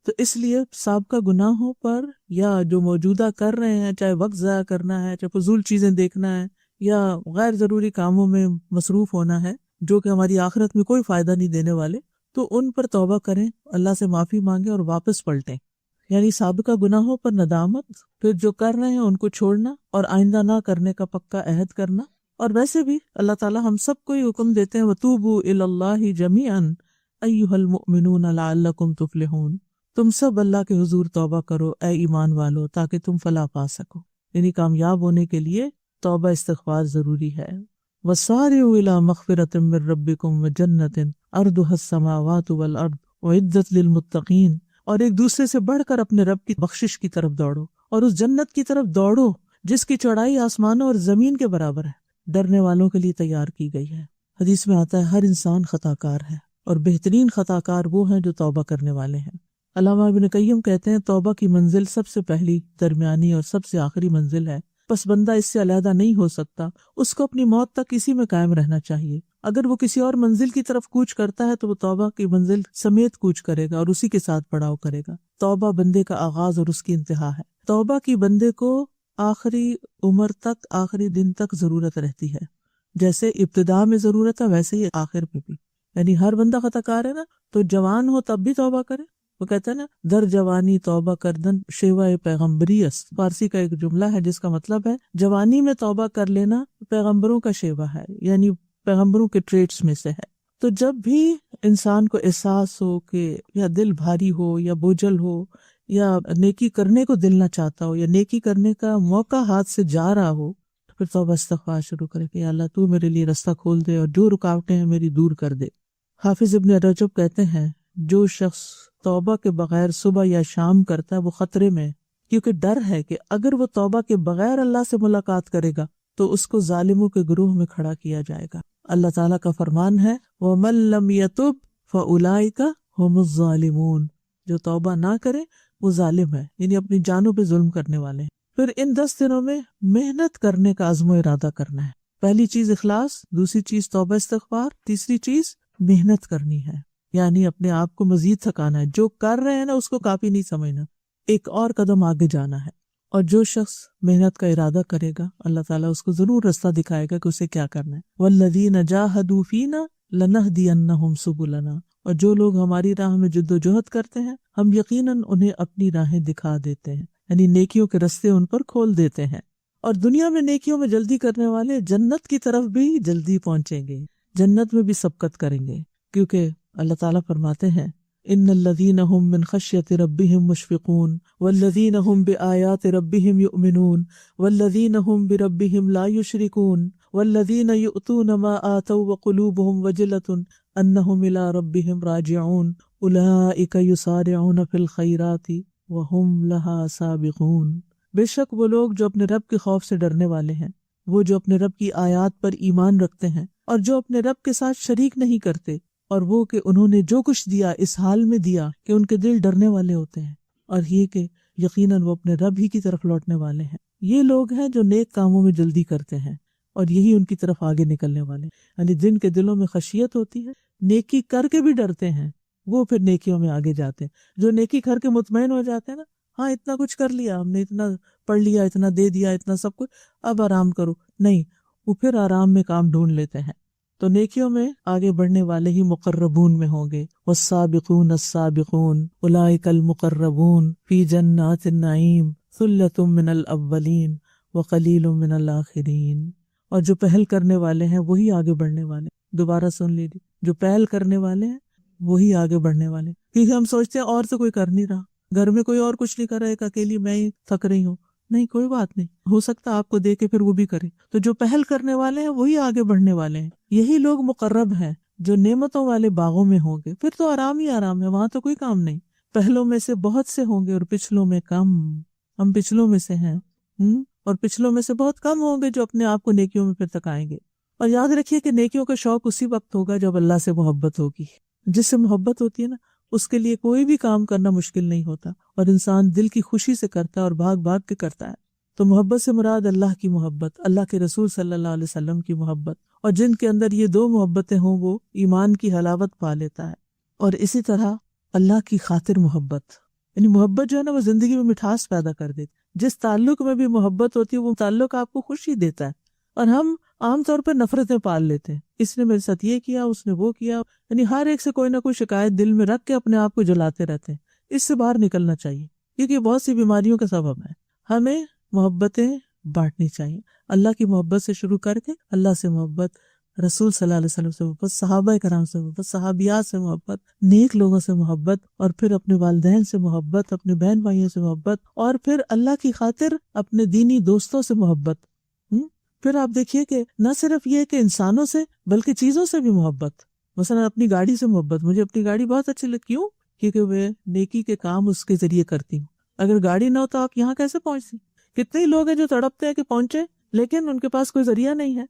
تو اس لیے سابقہ گناہوں پر یا جو موجودہ کر رہے ہیں، چاہے وقت ضائع کرنا ہے، چاہے فضول چیزیں دیکھنا ہے یا غیر ضروری کاموں میں مصروف ہونا ہے جو کہ ہماری آخرت میں کوئی فائدہ نہیں دینے والے، تو ان پر توبہ کریں، اللہ سے معافی مانگیں اور واپس پلٹیں۔ یعنی سابقہ گناہوں پر ندامت، پھر جو کر رہے ہیں ان کو چھوڑنا اور آئندہ نہ کرنے کا پکا عہد کرنا۔ اور ویسے بھی اللہ تعالیٰ ہم سب کو ہی حکم دیتے ہیں وَتُوبُوا إِلَى اللَّهِ جَمِيعًا أَيُّهَا الْمُؤْمِنُونَ لَعَلَّكُمْ تُفْلِحُونَ، تم سب اللہ کے حضور توبہ کرو اے ایمان والو تاکہ تم فلاح پا سکو۔ یعنی کامیاب ہونے کے لیے توبہ استغفار ضروری ہے۔ وَسَارِعُوا إِلَى مَغْفِرَةٍ مِّن رَّبِّكُمْ وَجَنَّةٍ عَرْضُهَا السَّمَاوَاتُ وَالْأَرْضُ أُعِدَّتْ لِلْمُتَّقِينَ، اور ایک دوسرے سے بڑھ کر اپنے رب کی بخشش کی طرف دوڑو اور اس جنت کی طرف دوڑو جس کی چوڑائی آسمانوں اور زمین کے برابر ہے، ڈرنے والوں کے لیے تیار کی گئی ہے۔ حدیث میں آتا ہے ہر انسان خطا کار ہے اور بہترین خطا کار وہ ہیں جو توبہ کرنے والے ہیں۔ علامہ ابن قیم کہتے ہیں توبہ کی منزل سب سے پہلی، درمیانی اور سب سے آخری منزل ہے، پس بندہ اس سے علیحدہ نہیں ہو سکتا، اس کو اپنی موت تک اسی میں قائم رہنا چاہیے۔ اگر وہ کسی اور منزل کی طرف کوچ کرتا ہے تو وہ توبہ کی منزل سمیت کوچ کرے گا اور اسی کے ساتھ پڑاؤ کرے گا۔ توبہ بندے کا آغاز اور اس کی انتہا ہے۔ توبہ کی بندے کو آخری عمر تک، آخری دن تک ضرورت رہتی ہے، جیسے ابتدا میں ضرورت ہے ویسے ہی آخر میں بھی۔ یعنی ہر بندہ خطا کار ہے نا، تو جوان ہو تب بھی توبہ کرے۔ وہ کہتا ہے نا در جوانی توبہ کردن شیوہ پیغمبری است، فارسی کا ایک جملہ ہے جس کا مطلب ہے جوانی میں توبہ کر لینا پیغمبروں کا شیوہ ہے، یعنی پیغمبروں کے ٹریٹس میں سے ہے۔ تو جب بھی انسان کو احساس ہو کہ یا دل بھاری ہو یا بوجھل ہو یا نیکی کرنے کو دل نہ چاہتا ہو یا نیکی کرنے کا موقع ہاتھ سے جا رہا ہو، پھر توبہ استغفار شروع کرے کہ یا اللہ تو میرے لیے رستہ کھول دے اور جو رکاوٹیں ہیں میری دور کر دے۔ حافظ ابن رجب کہتے ہیں جو شخص توبہ کے بغیر صبح یا شام کرتا ہے وہ خطرے میں ہے، کیونکہ ڈر ہے کہ اگر وہ توبہ کے بغیر اللہ سے ملاقات کرے گا تو اس کو ظالموں کے گروہ میں کھڑا کیا جائے گا۔ اللہ تعالیٰ کا فرمان ہے وَمَن لَّمْ يَتُبْ فَأُولَٰئِكَ هُمُ الظَّالِمُونَ، جو توبہ نہ کرے وہ ظالم ہے، یعنی اپنی جانوں پہ ظلم کرنے والے ہیں۔ پھر ان 10 دنوں میں محنت کرنے کا عزم و ارادہ کرنا ہے۔ پہلی چیز اخلاص، دوسری چیز توبہ استغفار، تیسری چیز محنت کرنی ہے، یعنی اپنے آپ کو مزید تھکانا ہے۔ جو کر رہے ہیں نا اس کو کافی نہیں سمجھنا، ایک اور قدم آگے جانا ہے۔ اور جو شخص محنت کا ارادہ کرے گا اللہ تعالیٰ اس کو ضرور رستہ دکھائے گا کہ اسے کیا کرنا ہے۔ وَالَّذِينَ جَاهَدُوا فِينَا لَنَهْدِيَنَّهُمْ سُبُلَنَا، اور جو لوگ ہماری راہ میں جد و جہد کرتے ہیں ہم یقیناً انہیں اپنی راہیں دکھا دیتے ہیں، یعنی نیکیوں کے رستے ان پر کھول دیتے ہیں۔ اور دنیا میں نیکیوں میں جلدی کرنے والے جنت کی طرف بھی جلدی پہنچیں گے، جنت میں بھی سبقت کریں گے، کیونکہ اللہ تعالیٰ فرماتے ہیں ان الذین هم من خشیۃ ربهم مشفقون والذین هم بآیات ربهم یؤمنون والذین هم بربهم لا یشرکون والذین یؤتون ما آتوا وقلوبهم وجلة انهم الی ربهم راجعون اولئک یسارعون فی الخیرات وهم لها سابقون۔ بے شک وہ لوگ جو اپنے رب کے خوف سے ڈرنے والے ہیں، وہ جو اپنے رب کی آیات پر ایمان رکھتے ہیں اور جو اپنے رب کے ساتھ شریک نہیں کرتے، اور وہ کہ انہوں نے جو کچھ دیا اس حال میں دیا کہ ان کے دل ڈرنے والے ہوتے ہیں، اور یہ کہ یقیناً وہ اپنے رب ہی کی طرف لوٹنے والے ہیں۔ یہ لوگ ہیں جو نیک کاموں میں جلدی کرتے ہیں اور یہی ان کی طرف آگے نکلنے والے ہیں، یعنی جن کے دلوں میں خشیت ہوتی ہے، نیکی کر کے بھی ڈرتے ہیں، وہ پھر نیکیوں میں آگے جاتے ہیں۔ جو نیکی کر کے مطمئن ہو جاتے ہیں نا، ہاں اتنا کچھ کر لیا ہم نے، اتنا پڑھ لیا، اتنا دے دیا، اتنا سب کچھ، اب آرام کرو، نہیں، وہ پھر آرام میں کام ڈھونڈ لیتے ہیں۔ تو نیکیوں میں آگے بڑھنے والے ہی مقربون میں ہوں گے۔ والسابقون السابقون اولئک المقربون فی جنات النعیم ثلۃ من الاولین وقلیل من الآخرین۔ اور جو پہل کرنے والے ہیں وہی آگے بڑھنے والے ہیں۔ دوبارہ سن لیجیے، جو پہل کرنے والے ہیں وہی آگے بڑھنے والے ہیں، کیونکہ ہم سوچتے ہیں اور تو کوئی کر نہیں رہا، گھر میں کوئی اور کچھ نہیں کر رہا، ایک اکیلی میں ہی تھک رہی ہوں، نہیں کوئی بات نہیں، ہو سکتا آپ کو دے کے پھر وہ بھی کرے۔ تو جو پہل کرنے والے ہیں وہی آگے بڑھنے والے ہیں، یہی لوگ مقرب ہیں جو نعمتوں والے باغوں میں ہوں گے۔ پھر تو آرام ہی آرام ہے، وہاں تو کوئی کام نہیں۔ پہلوں میں سے بہت سے ہوں گے اور پچھلوں میں کم، ہم پچھلوں میں سے ہیں، اور پچھلوں میں سے بہت کم ہوں گے جو اپنے آپ کو نیکیوں میں پھر تک آئیں گے۔ اور یاد رکھیے کہ نیکیوں کا شوق اسی وقت ہوگا جب اللہ سے محبت ہوگی۔ جس سے محبت ہوتی ہے نا اس کے لیے کوئی بھی کام کرنا مشکل نہیں ہوتا، اور انسان دل کی خوشی سے کرتا ہے اور بھاگ بھاگ کے کرتا ہے۔ تو محبت سے مراد اللہ کی محبت، اللہ کے رسول صلی اللہ علیہ وسلم کی محبت، اور جن کے اندر یہ دو محبتیں ہوں وہ ایمان کی حلاوت پا لیتا ہے۔ اور اسی طرح اللہ کی خاطر محبت، یعنی محبت جو ہے نا وہ زندگی میں مٹھاس پیدا کر دیتی۔ جس تعلق میں بھی محبت ہوتی ہے وہ تعلق آپ کو خوشی دیتا ہے، اور ہم عام طور پر نفرتیں پال لیتے ہیں، اس نے میرے ساتھ یہ کیا، اس نے وہ کیا، یعنی ہر ایک سے کوئی نہ کوئی شکایت دل میں رکھ کے اپنے آپ کو جلاتے رہتے ہیں۔ اس سے باہر نکلنا چاہیے، کیونکہ یہ بہت سی بیماریوں کا سبب ہے۔ ہمیں محبتیں بانٹنی چاہیے، اللہ کی محبت سے شروع کر کے اللہ سے محبت، رسول صلی اللہ علیہ وسلم سے محبت، صحابہ کرام سے محبت، صحابیات سے محبت، نیک لوگوں سے محبت، اور پھر اپنے والدین سے محبت، اپنے بہن بھائیوں سے محبت، اور پھر اللہ کی خاطر اپنے دینی دوستوں سے محبت۔ پھر آپ دیکھیے کہ نہ صرف یہ کہ انسانوں سے بلکہ چیزوں سے بھی محبت، مثلا اپنی گاڑی سے محبت، مجھے اپنی گاڑی بہت اچھی لگتی، کیوں؟ کیونکہ میں نیکی کے کام اس کے ذریعے کرتی ہوں۔ اگر گاڑی نہ ہو تو آپ یہاں کیسے پہنچتی؟ کتنے لوگ ہیں جو تڑپتے ہیں کہ پہنچے لیکن ان کے پاس کوئی ذریعہ نہیں ہے۔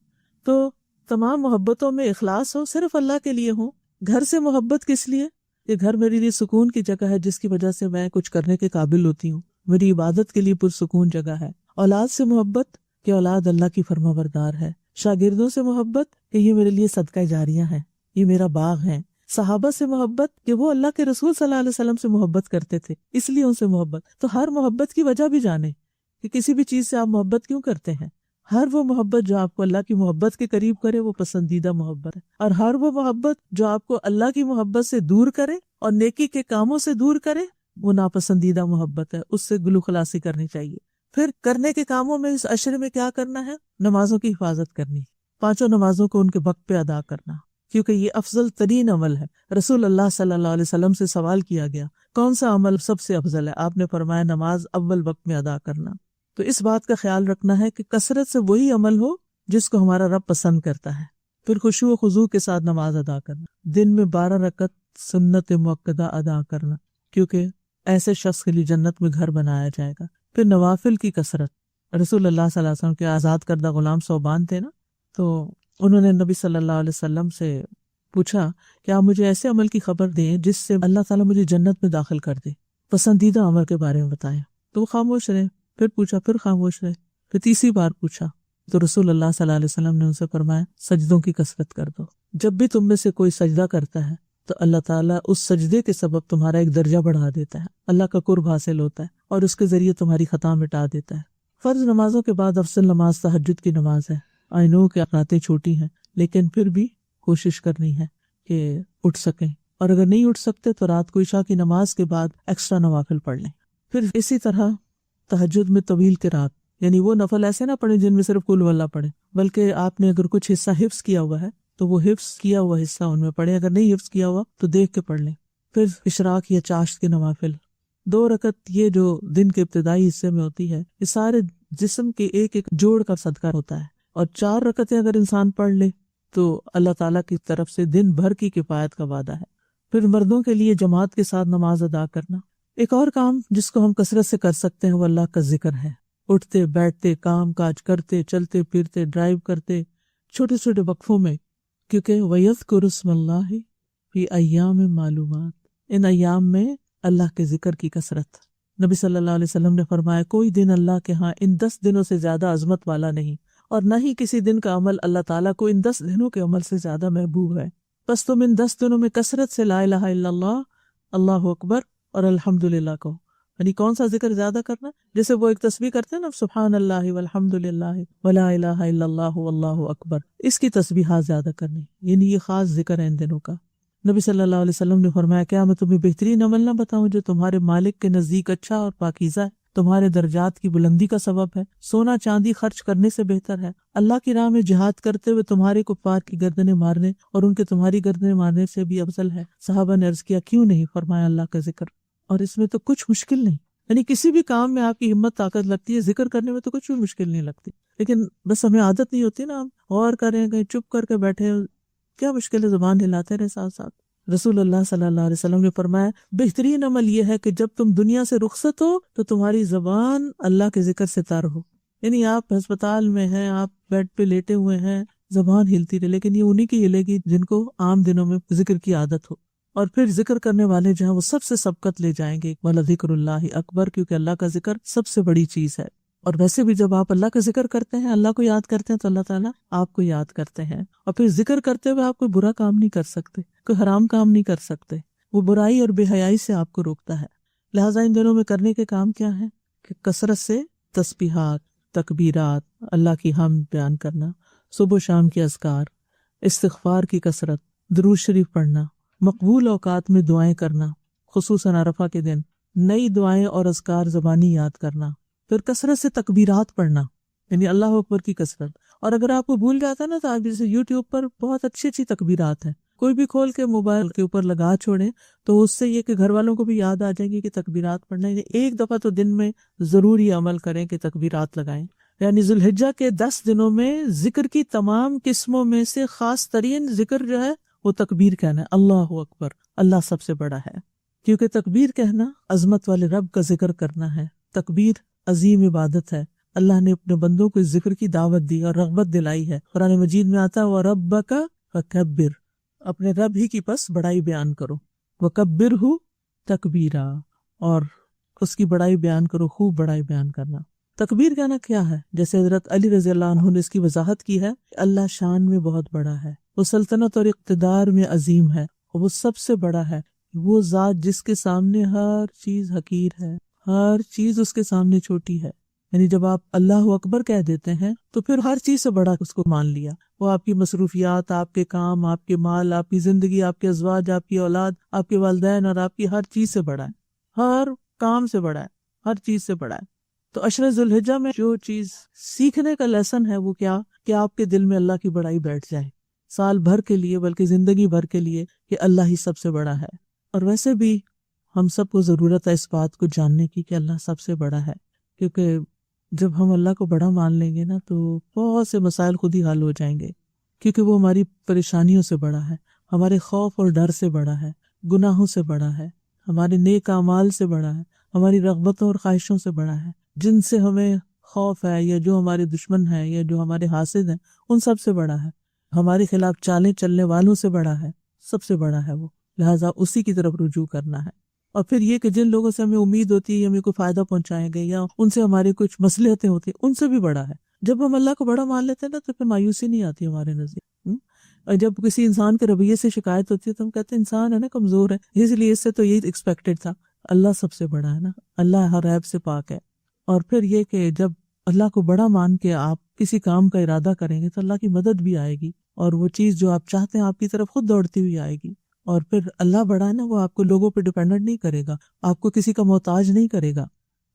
تو تمام محبتوں میں اخلاص ہو، صرف اللہ کے لیے ہو۔ گھر سے محبت کس لیے؟ یہ گھر میرے لیے سکون کی جگہ ہے جس کی وجہ سے میں کچھ کرنے کے قابل ہوتی ہوں، میری عبادت کے لیے پرسکون جگہ ہے۔ اولاد سے محبت کہ اولاد اللہ کی فرما بردار ہے۔ شاگردوں سے محبت کہ یہ میرے لیے صدقہ جاریہ ہے، یہ میرا باغ ہے۔ صحابہ سے محبت کہ وہ اللہ کے رسول صلی اللہ علیہ وسلم سے محبت کرتے تھے، اس لیے ان سے محبت۔ تو ہر محبت کی وجہ بھی جانیں کہ کسی بھی چیز سے آپ محبت کیوں کرتے ہیں۔ ہر وہ محبت جو آپ کو اللہ کی محبت کے قریب کرے وہ پسندیدہ محبت ہے، اور ہر وہ محبت جو آپ کو اللہ کی محبت سے دور کرے اور نیکی کے کاموں سے دور کرے وہ ناپسندیدہ محبت ہے، اس سے گلو خلاصی کرنی چاہیے۔ پھر کرنے کے کاموں میں اس عشرے میں کیا کرنا ہے؟ نمازوں کی حفاظت کرنی، 5 نمازوں کو ان کے وقت پہ ادا کرنا، کیونکہ یہ افضل ترین عمل ہے۔ رسول اللہ صلی اللہ علیہ وسلم سے سوال کیا گیا کون سا عمل سب سے افضل ہے؟ آپ نے فرمایا نماز اول وقت میں ادا کرنا۔ تو اس بات کا خیال رکھنا ہے کہ کثرت سے وہی عمل ہو جس کو ہمارا رب پسند کرتا ہے، پھر خشوع و خضوع کے ساتھ نماز ادا کرنا، دن میں 12 رکعت سنت مؤکدہ ادا کرنا، کیونکہ ایسے شخص کے لیے جنت میں گھر بنایا جائے گا۔ پھر نوافل کی کثرت، رسول اللہ صلی اللہ علیہ وسلم کے آزاد کردہ غلام ثوبان تھے نا، تو انہوں نے نبی صلی اللہ علیہ وسلم سے پوچھا کہ آپ مجھے ایسے عمل کی خبر دیں جس سے اللہ تعالیٰ مجھے جنت میں داخل کر دے، پسندیدہ عمل کے بارے میں بتائیں۔ تو وہ خاموش رہے، پھر پوچھا، پھر خاموش رہے، پھر تیسری بار پوچھا تو رسول اللہ صلی اللہ علیہ وسلم نے ان سے فرمایا سجدوں کی کثرت کر دو۔ جب بھی تم میں سے کوئی سجدہ کرتا ہے تو اللہ تعالیٰ اس سجدے کے سبب تمہارا ایک درجہ بڑھا دیتا ہے، اللہ کا قرب حاصل ہوتا ہے اور اس کے ذریعے تمہاری خطا مٹا دیتا ہے۔ فرض نمازوں کے بعد افضل نماز تہجد کی نماز ہے۔ آئی نو کہ راتیں چھوٹی ہیں، لیکن پھر بھی کوشش کرنی ہے کہ اٹھ سکیں، اور اگر نہیں اٹھ سکتے تو رات کو عشاء کی نماز کے بعد ایکسٹرا نوافل پڑھ لیں۔ پھر اسی طرح تہجد میں طویل قرات، یعنی وہ نفل ایسے نہ پڑھیں جن میں صرف قل واللہ پڑھیں، بلکہ آپ نے اگر کچھ حصہ حفظ کیا ہوا ہے تو وہ حفظ کیا ہوا حصہ ان میں پڑھیں، اگر نہیں حفظ کیا ہوا تو دیکھ کے پڑھ لیں۔ پھر اشراق یا چاشت کے نوافل 2 رکعت، یہ جو دن کے ابتدائی حصے میں ہوتی ہے، یہ سارے جسم کے ایک ایک جوڑ کا صدقہ ہوتا ہے، اور 4 رکعتیں اگر انسان پڑھ لے تو اللہ تعالیٰ کی طرف سے دن بھر کی کفایت کا وعدہ ہے۔ پھر مردوں کے لیے جماعت کے ساتھ نماز ادا کرنا۔ ایک اور کام جس کو ہم کثرت سے کر سکتے ہیں وہ اللہ کا ذکر ہے۔ اٹھتے بیٹھتے، کام کاج کرتے، چلتے پھرتے، ڈرائیو کرتے، چھوٹے چھوٹے وقفوں میں، کیونکہ وَيَذْكُرُ اسْمَ اللَّهِ فِي أَيَّامٍ مَّعْلُومَاتٍ، ان ایام میں اللہ کے ذکر کی کثرت۔ نبی صلی اللہ علیہ وسلم نے فرمایا کوئی دن اللہ کے ہاں ان 10 دنوں سے زیادہ عظمت والا نہیں، اور نہ ہی کسی دن کا عمل اللہ تعالیٰ کو ان 10 دنوں کے عمل سے زیادہ محبوب ہے۔ بس تم ان 10 دنوں میں کثرت سے لا الہ الا اللہ، اللہ اکبر اور الحمدللہ کہو۔ یعنی کون سا ذکر زیادہ کرنا؟ جیسے وہ ایک تسبیح کرتے ہیں نا، سبحان اللہ والحمدللہ ولا الہ الا اللہ واللہ اکبر، اس کی تسبیحات زیادہ کرنی، یعنی یہ خاص ذکر ہے ان دنوں کا۔ نبی صلی اللہ علیہ وسلم نے فرمایا کیا میں تمہیں بہترین عمل نہ بتاؤں جو تمہارے مالک کے نزدیک اچھا اور پاکیزہ ہے، تمہارے درجات کی بلندی کا سبب ہے، سونا چاندی خرچ کرنے سے بہتر ہے، اللہ کی راہ میں جہاد کرتے ہوئے تمہارے کفار کی گردنیں مارنے اور ان کے تمہاری گردنیں مارنے سے بھی افضل ہے۔ صحابہ نے عرض کیا کیوں نہیں؟ فرمایا اللہ کا ذکر، اور اس میں تو کچھ مشکل نہیں، یعنی کسی بھی کام میں آپ کی ہمت طاقت لگتی ہے، ذکر کرنے میں تو کچھ بھی مشکل نہیں لگتی، لیکن بس ہمیں عادت نہیں ہوتی نا، ہم غور کریں گے، چپ کر کے بیٹھے، کیا مشکل ہے، زبان ہلاتے رہے ساتھ ساتھ۔ رسول اللہ صلی اللہ علیہ وسلم نے فرمایا بہترین عمل یہ ہے کہ جب تم دنیا سے رخصت ہو تو تمہاری زبان اللہ کے ذکر سے تر ہو، یعنی آپ ہسپتال میں ہیں، آپ بیڈ پہ لیٹے ہوئے ہیں، زبان ہلتی رہے، لیکن یہ انہی کی ہلے گی جن کو عام دنوں میں ذکر کی عادت ہو، اور پھر ذکر کرنے والے جہاں وہ سب سے سبقت لے جائیں گے، وَلَذِكْرُ اللَّهِ أَكْبَرُ، کیونکہ اللہ کا ذکر سب سے بڑی چیز ہے۔ اور ویسے بھی جب آپ اللہ کا ذکر کرتے ہیں، اللہ کو یاد کرتے ہیں، تو اللہ تعالیٰ آپ کو یاد کرتے ہیں، اور پھر ذکر کرتے ہوئے آپ کوئی برا کام نہیں کر سکتے، کوئی حرام کام نہیں کر سکتے، وہ برائی اور بے حیائی سے آپ کو روکتا ہے۔ لہٰذا ان دنوں میں کرنے کے کام کیا ہیں کہ کثرت سے تسبیحات، تکبیرات، اللہ کی حمد بیان کرنا، صبح و شام کے اذکار، استغفار کی کثرت، درود شریف پڑھنا، مقبول اوقات میں دعائیں کرنا، خصوصاً عرفہ کے دن نئی دعائیں اور اذکار زبانی یاد کرنا، پھر کثرت سے تکبیرات پڑھنا، یعنی اللہ اکبر کی کثرت۔ اور اگر آپ کو بھول جاتا ہے نا تو آپ جیسے یوٹیوب پر بہت اچھی اچھی تکبیرات ہیں، کوئی بھی کھول کے موبائل کے اوپر لگا چھوڑیں تو اس سے یہ کہ گھر والوں کو بھی یاد آ جائے گی کہ تکبیرات پڑھنا ہے۔ ایک دفعہ تو دن میں ضرور یہ عمل کریں کہ تکبیرات لگائیں۔ یعنی ذی الحجہ کے 10 دنوں میں ذکر کی تمام قسموں میں سے خاص ترین ذکر جو ہے وہ تکبیر کہنا ہے، اللہ اکبر، اللہ سب سے بڑا ہے، کیونکہ تکبیر کہنا عظمت والے رب کا ذکر کرنا ہے۔ تکبیر عظیم عبادت ہے، اللہ نے اپنے بندوں کو اس ذکر کی دعوت دی اور رغبت دلائی ہے۔ قرآن مجید میں آتا ہے وَرَبَّكَ فَكَبِّرْ، اپنے رب ہی کی پس بڑائی بیان کرو، وَكَبِّرْهُ تَكْبِيرًا، اور اس کی بڑائی بیان کرو، خوب بڑائی بیان کرنا۔ تکبیر کہنا کیا ہے؟ جیسے حضرت علی رضی اللہ عنہ نے اس کی وضاحت کی ہے، اللہ شان میں بہت بڑا ہے، وہ سلطنت اور اقتدار میں عظیم ہے، وہ سب سے بڑا ہے، وہ ذات جس کے سامنے ہر چیز حقیر ہے، ہر چیز اس کے سامنے چھوٹی ہے۔ یعنی جب آپ اللہ اکبر کہہ دیتے ہیں تو پھر ہر چیز سے بڑا اس کو مان لیا، وہ آپ کی مصروفیات، آپ کے کام، آپ کے مال، آپ کی زندگی، آپ کے ازواج، آپ کی اولاد، آپ کے والدین اور آپ کی ہر چیز سے بڑا ہے، ہر کام سے بڑا ہے، ہر چیز سے بڑا ہے۔ تو عشر ذی الحجہ میں جو چیز سیکھنے کا لیسن ہے وہ کیا کہ آپ کے دل میں اللہ کی بڑائی بیٹھ جائے، سال بھر کے لیے بلکہ زندگی بھر کے لیے، کہ اللہ ہی سب سے بڑا ہے۔ اور ویسے بھی ہم سب کو ضرورت ہے اس بات کو جاننے کی کہ اللہ سب سے بڑا ہے، کیونکہ جب ہم اللہ کو بڑا مان لیں گے نا تو بہت سے مسائل خود ہی حل ہو جائیں گے، کیونکہ وہ ہماری پریشانیوں سے بڑا ہے، ہمارے خوف اور ڈر سے بڑا ہے، گناہوں سے بڑا ہے، ہمارے نیک اعمال سے بڑا ہے، ہماری رغبتوں اور خواہشوں سے بڑا ہے، جن سے ہمیں خوف ہے یا جو ہمارے دشمن ہیں یا جو ہمارے حاسد ہیں ان سب سے بڑا ہے، ہمارے خلاف چالیں چلنے والوں سے بڑا ہے، سب سے بڑا ہے وہ، لہٰذا اسی کی طرف رجوع کرنا ہے۔ اور پھر یہ کہ جن لوگوں سے ہمیں امید ہوتی ہے ہمیں کوئی فائدہ پہنچائیں گے یا ان سے ہماری کچھ مصلحتیں ہوتی ہیں، ان سے بھی بڑا ہے۔ جب ہم اللہ کو بڑا مان لیتے ہیں نا تو پھر مایوسی نہیں آتی ہمارے نزدیک۔ اور جب کسی انسان کے رویے سے شکایت ہوتی ہے تو ہم کہتے ہیں انسان ہے نا، کمزور ہے، اس لیے اس سے تو یہی ایکسپیکٹڈ تھا۔ اللہ سب سے بڑا ہے نا، اللہ ہر عیب سے پاک ہے۔ اور پھر یہ کہ جب اللہ کو بڑا مان کے آپ کسی کام کا ارادہ کریں گے تو اللہ کی مدد بھی آئے گی، اور وہ چیز جو آپ چاہتے ہیں آپ کی طرف خود دوڑتی ہوئی آئے گی۔ اور پھر اللہ بڑا ہے نا، وہ آپ کو لوگوں پہ ڈیپینڈنٹ نہیں کرے گا، آپ کو کسی کا محتاج نہیں کرے گا۔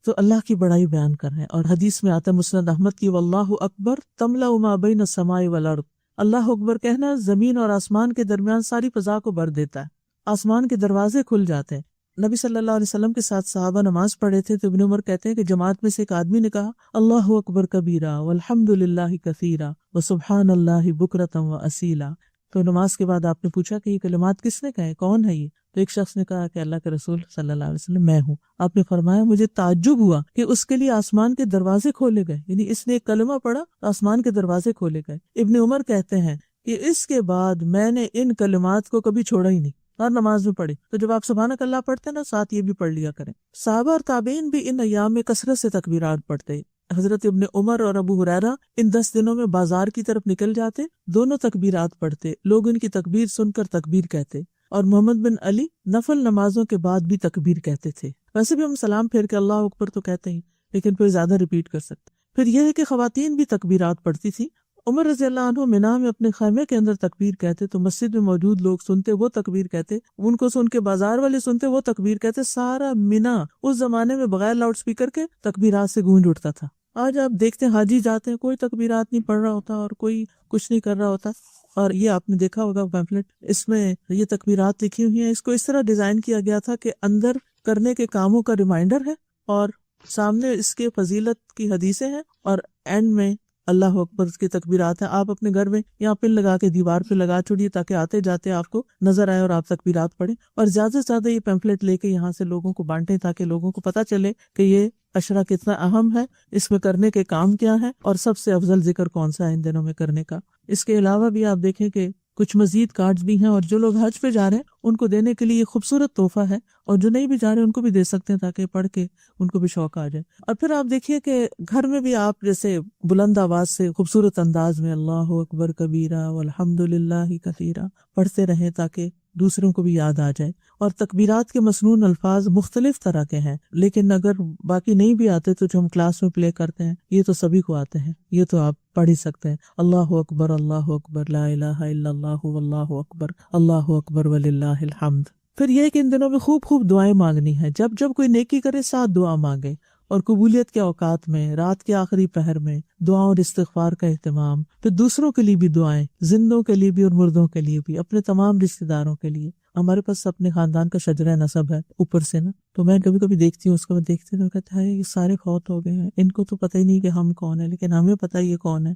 تو اللہ کی بڑائی بیان کر رہے ہیں، اور حدیث میں آتا ہے مسند احمد کی، واللہ اکبر تملأ ما بین السماء والارض، اللہ اکبر کہنا زمین اور آسمان کے درمیان ساری فضا کو بھر دیتا ہے، آسمان کے دروازے کھل جاتے ہیں۔ نبی صلی اللہ علیہ وسلم کے ساتھ صحابہ نماز پڑھے تھے تو ابن عمر کہتے ہیں کہ جماعت میں سے ایک آدمی نے کہا اللہ اکبر کبیرہ والحمد للہ کثیرہ وسبحان اللہ بکرۃ واصیلا۔ تو نماز کے بعد آپ نے پوچھا کہ یہ کلمات کس نے کہے، کون ہے یہ؟ تو ایک شخص نے کہا کہ اللہ کے رسول صلی اللہ علیہ وسلم میں ہوں۔ آپ نے فرمایا مجھے تعجب ہوا کہ اس کے لیے آسمان کے دروازے کھولے گئے، یعنی اس نے ایک کلمہ پڑھا آسمان کے دروازے کھولے گئے۔ ابن عمر کہتے ہیں کہ اس کے بعد میں نے ان کلمات کو کبھی چھوڑا ہی نہیں، ہر نماز میں پڑھی۔ تو جب آپ سبحانک اللہ پڑھتے ہیں نا، ساتھ یہ بھی پڑھ لیا کریں۔ صحابہ اور تابعین بھی ان ایام میں کثرت سے تکبیرات پڑھتے۔ حضرت ابن عمر اور ابو ہریرہ ان 10 دنوں میں بازار کی طرف نکل جاتے، دونوں تکبیرات پڑھتے، لوگ ان کی تکبیر سن کر تکبیر کہتے، اور محمد بن علی نفل نمازوں کے بعد بھی تکبیر کہتے تھے۔ ویسے بھی ہم سلام پھیر کے اللہ اکبر تو کہتے ہیں، لیکن پھر زیادہ ریپیٹ کر سکتے۔ پھر یہ ہے کہ خواتین بھی تکبیرات پڑھتی تھی۔ عمر رضی اللہ عنہ منا میں اپنے خیمے کے اندر تکبیر کہتے تو مسجد میں موجود لوگ سنتے، وہ تکبیر کہتے، ان کو سن کے بازار والے سنتے، وہ تکبیر کہتے۔ سارا منا اس زمانے میں بغیر لاؤڈ سپیکر کے تکبیرات سے گونج اٹھتا تھا۔ آج آپ دیکھتے ہیں حاجی جاتے ہیں، کوئی تکبیرات نہیں پڑھ رہا ہوتا اور کوئی کچھ نہیں کر رہا ہوتا۔ اور یہ آپ نے دیکھا ہوگا پیمفلٹ، اس میں یہ تکبیرات لکھی ہوئی ہیں۔ اس کو اس طرح ڈیزائن کیا گیا تھا کہ اندر کرنے کے کاموں کا ریمائنڈر ہے، اور سامنے اس کے فضیلت کی حدیثیں ہیں، اور اینڈ میں اللہ اکبر کی تکبیرات ہیں۔ آپ اپنے گھر میں یہاں پن لگا کے دیوار پہ لگا چھوڑیے تاکہ آتے جاتے آپ کو نظر آئے اور آپ تکبیرات پڑھیں، اور زیادہ سے زیادہ یہ پیمفلٹ لے کے یہاں سے لوگوں کو بانٹیں تاکہ لوگوں کو پتہ چلے کہ یہ عشرہ کتنا اہم ہے، اس میں کرنے کے کام کیا ہے، اور سب سے افضل ذکر کون سا ہے ان دنوں میں کرنے کا۔ اس کے علاوہ بھی آپ دیکھیں کہ کچھ مزید کارڈز بھی ہیں، اور جو لوگ حج پہ جا رہے ہیں ان کو دینے کے لیے خوبصورت تحفہ ہے، اور جو نہیں بھی جا رہے ان کو بھی دے سکتے ہیں تاکہ پڑھ کے ان کو بھی شوق آ جائے۔ اور پھر آپ دیکھیے کہ گھر میں بھی آپ جیسے بلند آواز سے خوبصورت انداز میں اللہ اکبر کبیرہ والحمد للہ کثیرہ پڑھتے رہیں تاکہ دوسروں کو بھی یاد آ جائے۔ اور تکبیرات کے مسنون الفاظ مختلف طرح کے ہیں، لیکن اگر باقی نہیں بھی آتے تو جو ہم کلاس میں پلے کرتے ہیں یہ تو سبھی کو آتے ہیں، یہ تو آپ پڑھ ہی سکتے ہیں۔ اللہ اکبر لا الہ الا اللہ واللہ اکبر اللہ اکبر وللہ الحمد۔ پھر یہ کہ ان دنوں میں خوب خوب دعائیں مانگنی ہے، جب جب کوئی نیکی کرے ساتھ دعا مانگے، اور قبولیت کے اوقات میں رات کے آخری پہر میں دعا اور استغفار کا اہتمام، پھر دوسروں کے لیے بھی دعائیں، زندوں کے لیے بھی اور مردوں کے لیے بھی، اپنے تمام رشتہ داروں کے لیے۔ ہمارے پاس اپنے خاندان کا شجرہ نسب ہے اوپر سے نا، تو میں کبھی کبھی دیکھتی ہوں اس کو، میں دیکھتی ہوں کہتا ہے یہ سارے فوت ہو گئے ہیں، ان کو تو پتہ ہی نہیں کہ ہم کون ہیں، لیکن ہمیں پتہ یہ کون ہے۔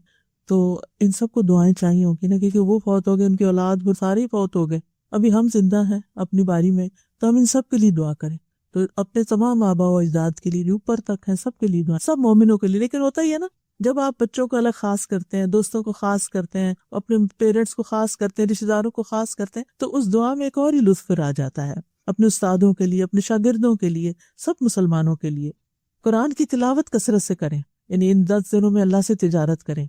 تو ان سب کو دعائیں چاہیے ہوگی نا، کیونکہ وہ فوت ہو گئے، ان کی اولاد وہ سارے فوت ہو گئے، ابھی ہم زندہ ہیں اپنی باری میں، تو ہم ان سب کے لیے دعا کریں۔ تو اپنے تمام آباء و اجداد کے لیے، اوپر تک ہیں سب کے لیے دعا، سب مومنوں کے لیے۔ لیکن ہوتا ہی ہے نا، جب آپ بچوں کو الگ خاص کرتے ہیں، دوستوں کو خاص کرتے ہیں، اپنے پیرنٹس کو خاص کرتے ہیں، رشتہ داروں کو خاص کرتے ہیں، تو اس دعا میں ایک اور ہی لطف آ جاتا ہے، اپنے استادوں کے لیے، اپنے شاگردوں کے لیے، سب مسلمانوں کے لیے۔ قرآن کی تلاوت کثرت سے کریں، یعنی ان 10 دنوں میں اللہ سے تجارت کریں،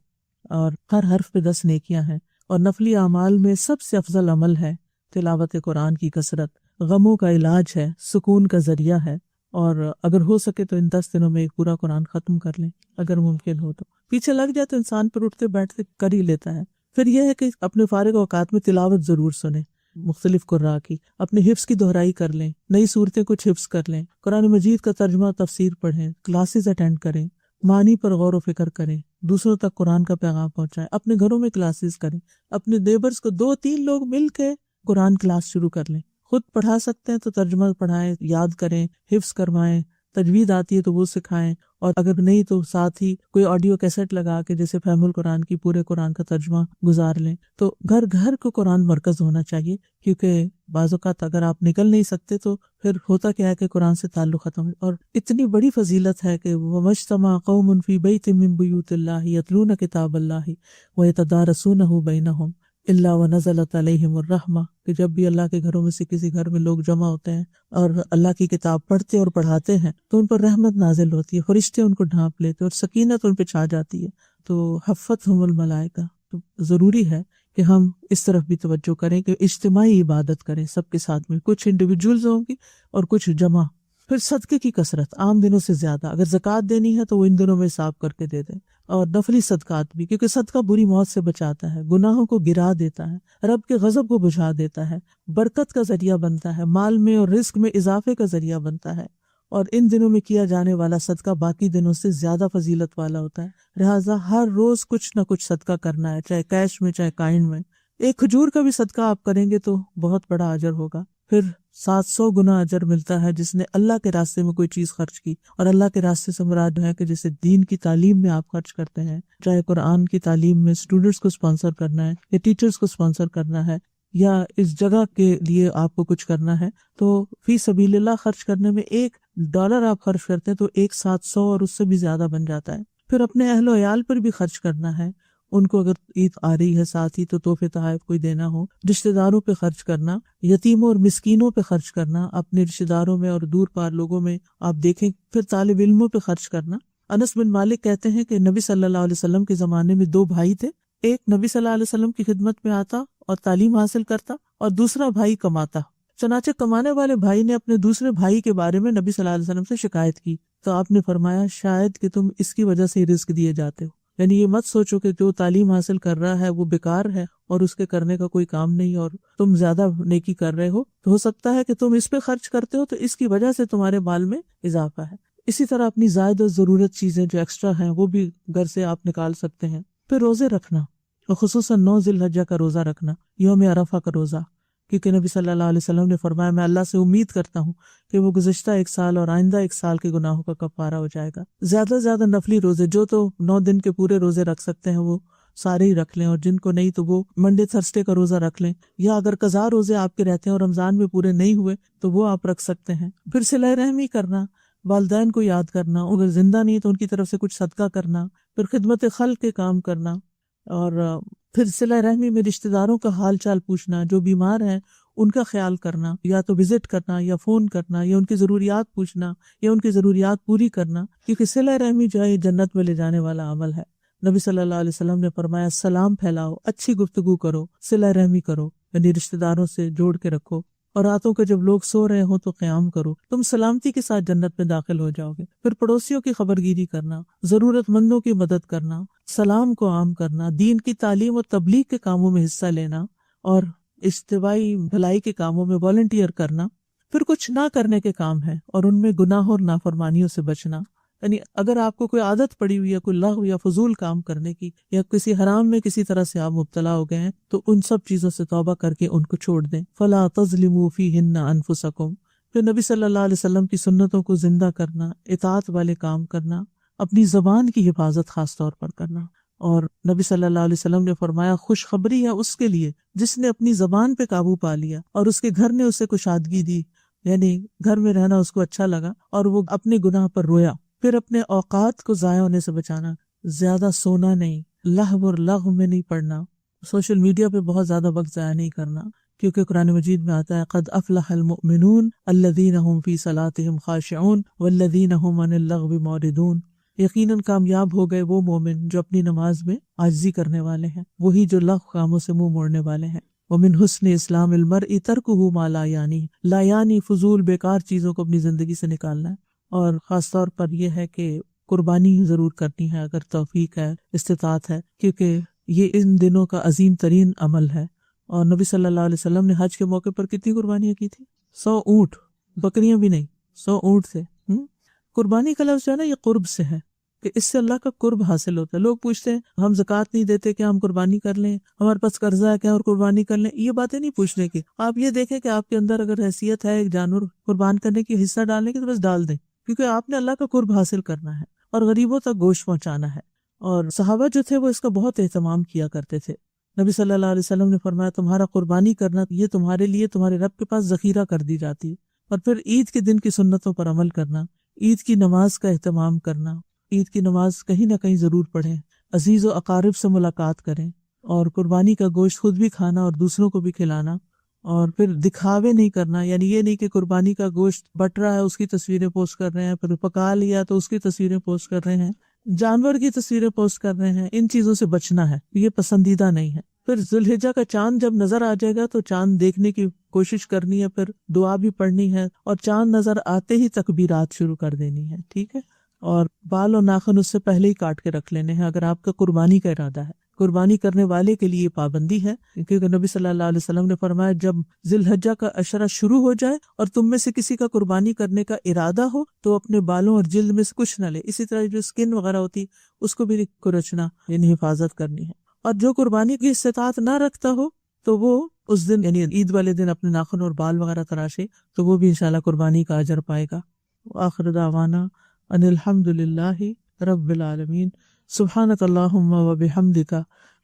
اور ہر حرف پہ 10 نیکیاں ہیں، اور نفلی اعمال میں سب سے افضل عمل ہے تلاوت قرآن کی کثرت، غموں کا علاج ہے، سکون کا ذریعہ ہے، اور اگر ہو سکے تو ان 10 دنوں میں ایک پورا قرآن ختم کر لیں، اگر ممکن ہو تو۔ پیچھے لگ جائے تو انسان پر اٹھتے بیٹھتے کر ہی لیتا ہے۔ پھر یہ ہے کہ اپنے فارغ اوقات میں تلاوت ضرور سنیں، مختلف قراء کی، اپنے حفظ کی دہرائی کر لیں، نئی صورتیں کچھ حفظ کر لیں، قرآن مجید کا ترجمہ تفسیر پڑھیں، کلاسز اٹینڈ کریں، معنی پر غور و فکر کریں، دوسروں تک قرآن کا پیغام پہنچائیں، اپنے گھروں میں کلاسز کریں، اپنے نیبرز کو 2-3 لوگ مل کے قرآن کلاس شروع کر لیں، خود پڑھا سکتے ہیں تو ترجمہ پڑھائیں، یاد کریں، حفظ کروائیں، تجوید آتی ہے تو وہ سکھائیں، اور اگر نہیں تو ساتھ ہی کوئی آڈیو کیسٹ لگا کے جیسے فہم القرآن کی پورے قرآن کا ترجمہ گزار لیں. تو گھر گھر کو قرآن مرکز ہونا چاہیے، کیونکہ بعض اوقات اگر آپ نکل نہیں سکتے تو پھر ہوتا کیا ہے کہ قرآن سے تعلق ختم ہے. اور اتنی بڑی فضیلت ہے کہ وَمَجْتَمَعَ قَوْمٌ فِي بَيْتٍ مِّن بُيُوتِ اللَّهِ يَتْلُونَ كِتَابَ اللَّهِ وَيَتَدَارَسُونَهُ بَيْنَهُمْ إِلَّا وَنَزَلَتْ عَلَيْهِمُ الرَّحْمَةُ، کہ جب بھی اللہ کے گھروں میں سے کسی گھر میں لوگ جمع ہوتے ہیں اور اللہ کی کتاب پڑھتے اور پڑھاتے ہیں تو ان پر رحمت نازل ہوتی ہے، فرشتے ان کو ڈھانپ لیتے اور سکینت ان پہ چھا جاتی ہے. تو حفتہم الملائکہ، تو ضروری ہے کہ ہم اس طرف بھی توجہ کریں کہ اجتماعی عبادت کریں سب کے ساتھ میں، کچھ انڈیویجولز ہوں گی اور کچھ جمع. پھر صدقے کی کثرت عام دنوں سے زیادہ، اگر زکوٰۃ دینی ہے تو وہ ان دنوں میں حساب کر کے دے دیں، اور نفلی صدقات بھی، کیونکہ صدقہ بری موت سے بچاتا ہے، گناہوں کو گرا دیتا ہے، رب کے غضب کو بجھا دیتا ہے، برکت کا ذریعہ بنتا ہے، مال میں اور رزق میں اضافے کا ذریعہ بنتا ہے، اور ان دنوں میں کیا جانے والا صدقہ باقی دنوں سے زیادہ فضیلت والا ہوتا ہے. لہٰذا ہر روز کچھ نہ کچھ صدقہ کرنا ہے، چاہے کیش میں چاہے کائنڈ میں. ایک کھجور کا بھی صدقہ آپ کریں گے تو بہت بڑا اجر ہوگا. پھر 700 گنا اجر ملتا ہے جس نے اللہ کے راستے میں کوئی چیز خرچ کی. اور اللہ کے راستے سے مراد ہے کہ جیسے دین کی تعلیم میں آپ خرچ کرتے ہیں، چاہے قرآن کی تعلیم میں اسٹوڈنٹس کو اسپانسر کرنا ہے یا ٹیچرز کو اسپانسر کرنا ہے یا اس جگہ کے لیے آپ کو کچھ کرنا ہے، تو فی سبیل اللہ خرچ کرنے میں $1 آپ خرچ کرتے ہیں تو 700 اور اس سے بھی زیادہ بن جاتا ہے. پھر اپنے اہل و عیال پر بھی خرچ کرنا ہے، ان کو اگر عید آ رہی ہے ساتھ ہی تو تحفے تحائف کوئی دینا ہو، رشتہ داروں پہ خرچ کرنا، یتیموں اور مسکینوں پہ خرچ کرنا، اپنے رشتہ داروں میں اور دور پار لوگوں میں آپ دیکھیں. پھر طالب علموں پہ خرچ کرنا. انس بن مالک کہتے ہیں کہ نبی صلی اللہ علیہ وسلم کے زمانے میں 2 بھائی تھے، ایک نبی صلی اللہ علیہ وسلم کی خدمت میں آتا اور تعلیم حاصل کرتا، اور دوسرا بھائی کماتا. چنانچہ کمانے والے بھائی نے اپنے دوسرے بھائی کے بارے میں نبی صلی اللہ علیہ وسلم سے شکایت کی تو آپ نے فرمایا شاید کہ تم اس کی وجہ سے ہی رزق دیے جاتے ہو. یعنی یہ مت سوچو کہ جو تعلیم حاصل کر رہا ہے وہ بیکار ہے اور اس کے کرنے کا کوئی کام نہیں اور تم زیادہ نیکی کر رہے ہو، تو ہو سکتا ہے کہ تم اس پہ خرچ کرتے ہو تو اس کی وجہ سے تمہارے مال میں اضافہ ہے. اسی طرح اپنی زائد و ضرورت چیزیں جو ایکسٹرا ہیں وہ بھی گھر سے آپ نکال سکتے ہیں. پھر روزے رکھنا، اور خصوصاً 9 ذی الحجہ کا روزہ رکھنا، یوم عرفہ کا روزہ، کیونکہ نبی صلی اللہ علیہ وسلم نے فرمایا میں اللہ سے امید کرتا ہوں کہ وہ گزشتہ 1 سال اور آئندہ 1 سال کے گناہوں کا کفارہ ہو جائے گا. زیادہ سے زیادہ نفلی روزے، جو تو 9 دن کے پورے روزے رکھ سکتے ہیں وہ سارے ہی رکھ لیں، اور جن کو نہیں تو وہ منڈے تھرسڈے کا روزہ رکھ لیں، یا اگر قضا روزے آپ کے رہتے ہیں اور رمضان میں پورے نہیں ہوئے تو وہ آپ رکھ سکتے ہیں. پھر صلہ رحمی کرنا، والدین کو یاد کرنا، اگر زندہ نہیں تو ان کی طرف سے کچھ صدقہ کرنا. پھر خدمت خلق کے کام کرنا، اور پھر صلہ رحمی میں رشتہ داروں کا حال چال پوچھنا، جو بیمار ہیں ان کا خیال کرنا، یا تو وزٹ کرنا یا فون کرنا یا ان کی ضروریات پوچھنا یا ان کی ضروریات پوری کرنا، کیونکہ صلہ رحمی جو ہے جنت میں لے جانے والا عمل ہے. نبی صلی اللہ علیہ وسلم نے فرمایا سلام پھیلاؤ، اچھی گفتگو کرو، صلہ رحمی کرو، یعنی رشتہ داروں سے جوڑ کے رکھو، اور راتوں کو جب لوگ سو رہے ہوں تو قیام کرو، تم سلامتی کے ساتھ جنت میں داخل ہو جاؤ گے. پھر پڑوسیوں کی خبرگیری کرنا، ضرورت مندوں کی مدد کرنا، سلام کو عام کرنا، دین کی تعلیم اور تبلیغ کے کاموں میں حصہ لینا، اور اجتماعی بھلائی کے کاموں میں والنٹیئر کرنا. پھر کچھ نہ کرنے کے کام ہیں اور ان میں گناہوں اور نافرمانیوں سے بچنا. یعنی اگر آپ کو کوئی عادت پڑی ہوئی ہے کوئی لغو یا فضول کام کرنے کی، یا کسی حرام میں کسی طرح سے آپ مبتلا ہو گئے ہیں، تو ان سب چیزوں سے توبہ کر کے ان کو چھوڑ دیں. فلا تظلموا فیہن انفسکم. پھر نبی صلی اللہ علیہ وسلم کی سنتوں کو زندہ کرنا، اطاعت والے کام کرنا، اپنی زبان کی حفاظت خاص طور پر کرنا. اور نبی صلی اللہ علیہ وسلم نے فرمایا خوشخبری ہے اس کے لیے جس نے اپنی زبان پہ قابو پا لیا اور اس کے گھر نے اسے کشادگی دی، یعنی گھر میں رہنا اس کو اچھا لگا اور وہ اپنے گناہ پر رویا. پھر اپنے اوقات کو ضائع ہونے سے بچانا، زیادہ سونا نہیں، لہو اور لغو میں نہیں پڑنا، سوشل میڈیا پہ بہت زیادہ وقت ضائع نہیں کرنا، کیونکہ قرآن مجید میں آتا ہے قد افلح المؤمنون الذین هم فی صلاتهم خاشعون والذین هم عن اللغو معرضون. یقیناً کامیاب ہو گئے وہ مومن جو اپنی نماز میں عاجزی کرنے والے ہیں، وہی جو لغو کاموں سے منہ موڑنے والے ہیں. ومن حسن اسلام المرء ترکہ ما لا یعنی، لا یعنی فضول بیکار چیزوں کو اپنی زندگی سے نکالنا ہے. اور خاص طور پر یہ ہے کہ قربانی ضرور کرنی ہے اگر توفیق ہے، استطاعت ہے، کیونکہ یہ ان دنوں کا عظیم ترین عمل ہے. اور نبی صلی اللہ علیہ وسلم نے حج کے موقع پر کتنی قربانیاں کی تھی؟ 100 اونٹ، بکریاں بھی نہیں، 100 اونٹ سے. قربانی کا لفظ جو ہے نا یہ قرب سے ہے، کہ اس سے اللہ کا قرب حاصل ہوتا ہے. لوگ پوچھتے ہیں ہم زکوٰۃ نہیں دیتے کیا ہم قربانی کر لیں، ہمارے پاس قرضہ ہے کیا اور قربانی کر لیں؟ یہ باتیں نہیں پوچھنے کی. آپ یہ دیکھیں کہ آپ کے اندر اگر حیثیت ہے ایک جانور قربان کرنے کی، حصہ ڈالنے کی، تو بس ڈال دیں. کیونکہ آپ نے اللہ کا قرب حاصل کرنا ہے اور غریبوں تک گوشت پہنچانا ہے. اور صحابہ جو تھے وہ اس کا بہت اہتمام کیا کرتے تھے. نبی صلی اللہ علیہ وسلم نے فرمایا تمہارا قربانی کرنا یہ تمہارے لیے تمہارے رب کے پاس ذخیرہ کر دی جاتی ہے. اور پھر عید کے دن کی سنتوں پر عمل کرنا، عید کی نماز کا اہتمام کرنا، عید کی نماز کہیں نہ کہیں ضرور پڑھیں، عزیز و اقارب سے ملاقات کریں، اور قربانی کا گوشت خود بھی کھانا اور دوسروں کو بھی کھلانا. اور پھر دکھاوے نہیں کرنا، یعنی یہ نہیں کہ قربانی کا گوشت بٹ رہا ہے اس کی تصویریں پوسٹ کر رہے ہیں، پھر پکا لیا تو اس کی تصویریں پوسٹ کر رہے ہیں، جانور کی تصویریں پوسٹ کر رہے ہیں. ان چیزوں سے بچنا ہے، یہ پسندیدہ نہیں ہے. پھر ذوالحجہ کا چاند جب نظر آ جائے گا تو چاند دیکھنے کی کوشش کرنی ہے، پھر دعا بھی پڑھنی ہے، اور چاند نظر آتے ہی تکبیرات شروع کر دینی ہے. ٹھیک ہے، اور بال اور ناخن اس سے پہلے ہی کاٹ کے رکھ لینے ہیں اگر آپ کا قربانی کا ارادہ ہے. قربانی کرنے والے کے لیے پابندی ہے، کیونکہ نبی صلی اللہ علیہ وسلم نے فرمایا جب ذی الحجہ کا عشرہ شروع ہو جائے اور تم میں سے کسی کا قربانی کرنے کا ارادہ ہو تو اپنے بالوں اور جلد میں سے کچھ نہ لے. اسی طرح جو سکن وغیرہ ہوتی اس کو بھی کچنا، یعنی حفاظت کرنی ہے. اور جو قربانی کی استطاعت نہ رکھتا ہو تو وہ اس دن یعنی عید والے دن اپنے ناخن اور بال وغیرہ تراشے تو وہ بھی انشاءاللہ قربانی کا اجر پائے گا. وآخر دعوانا ان الحمد للہ رب العالمین. سبحانک اللہم وبحمدک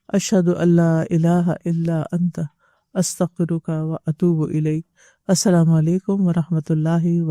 اشہد ان لا الہ الا انت استغفرک واتوب الیک. السلام علیکم ورحمۃ اللہ وبرکاتہ.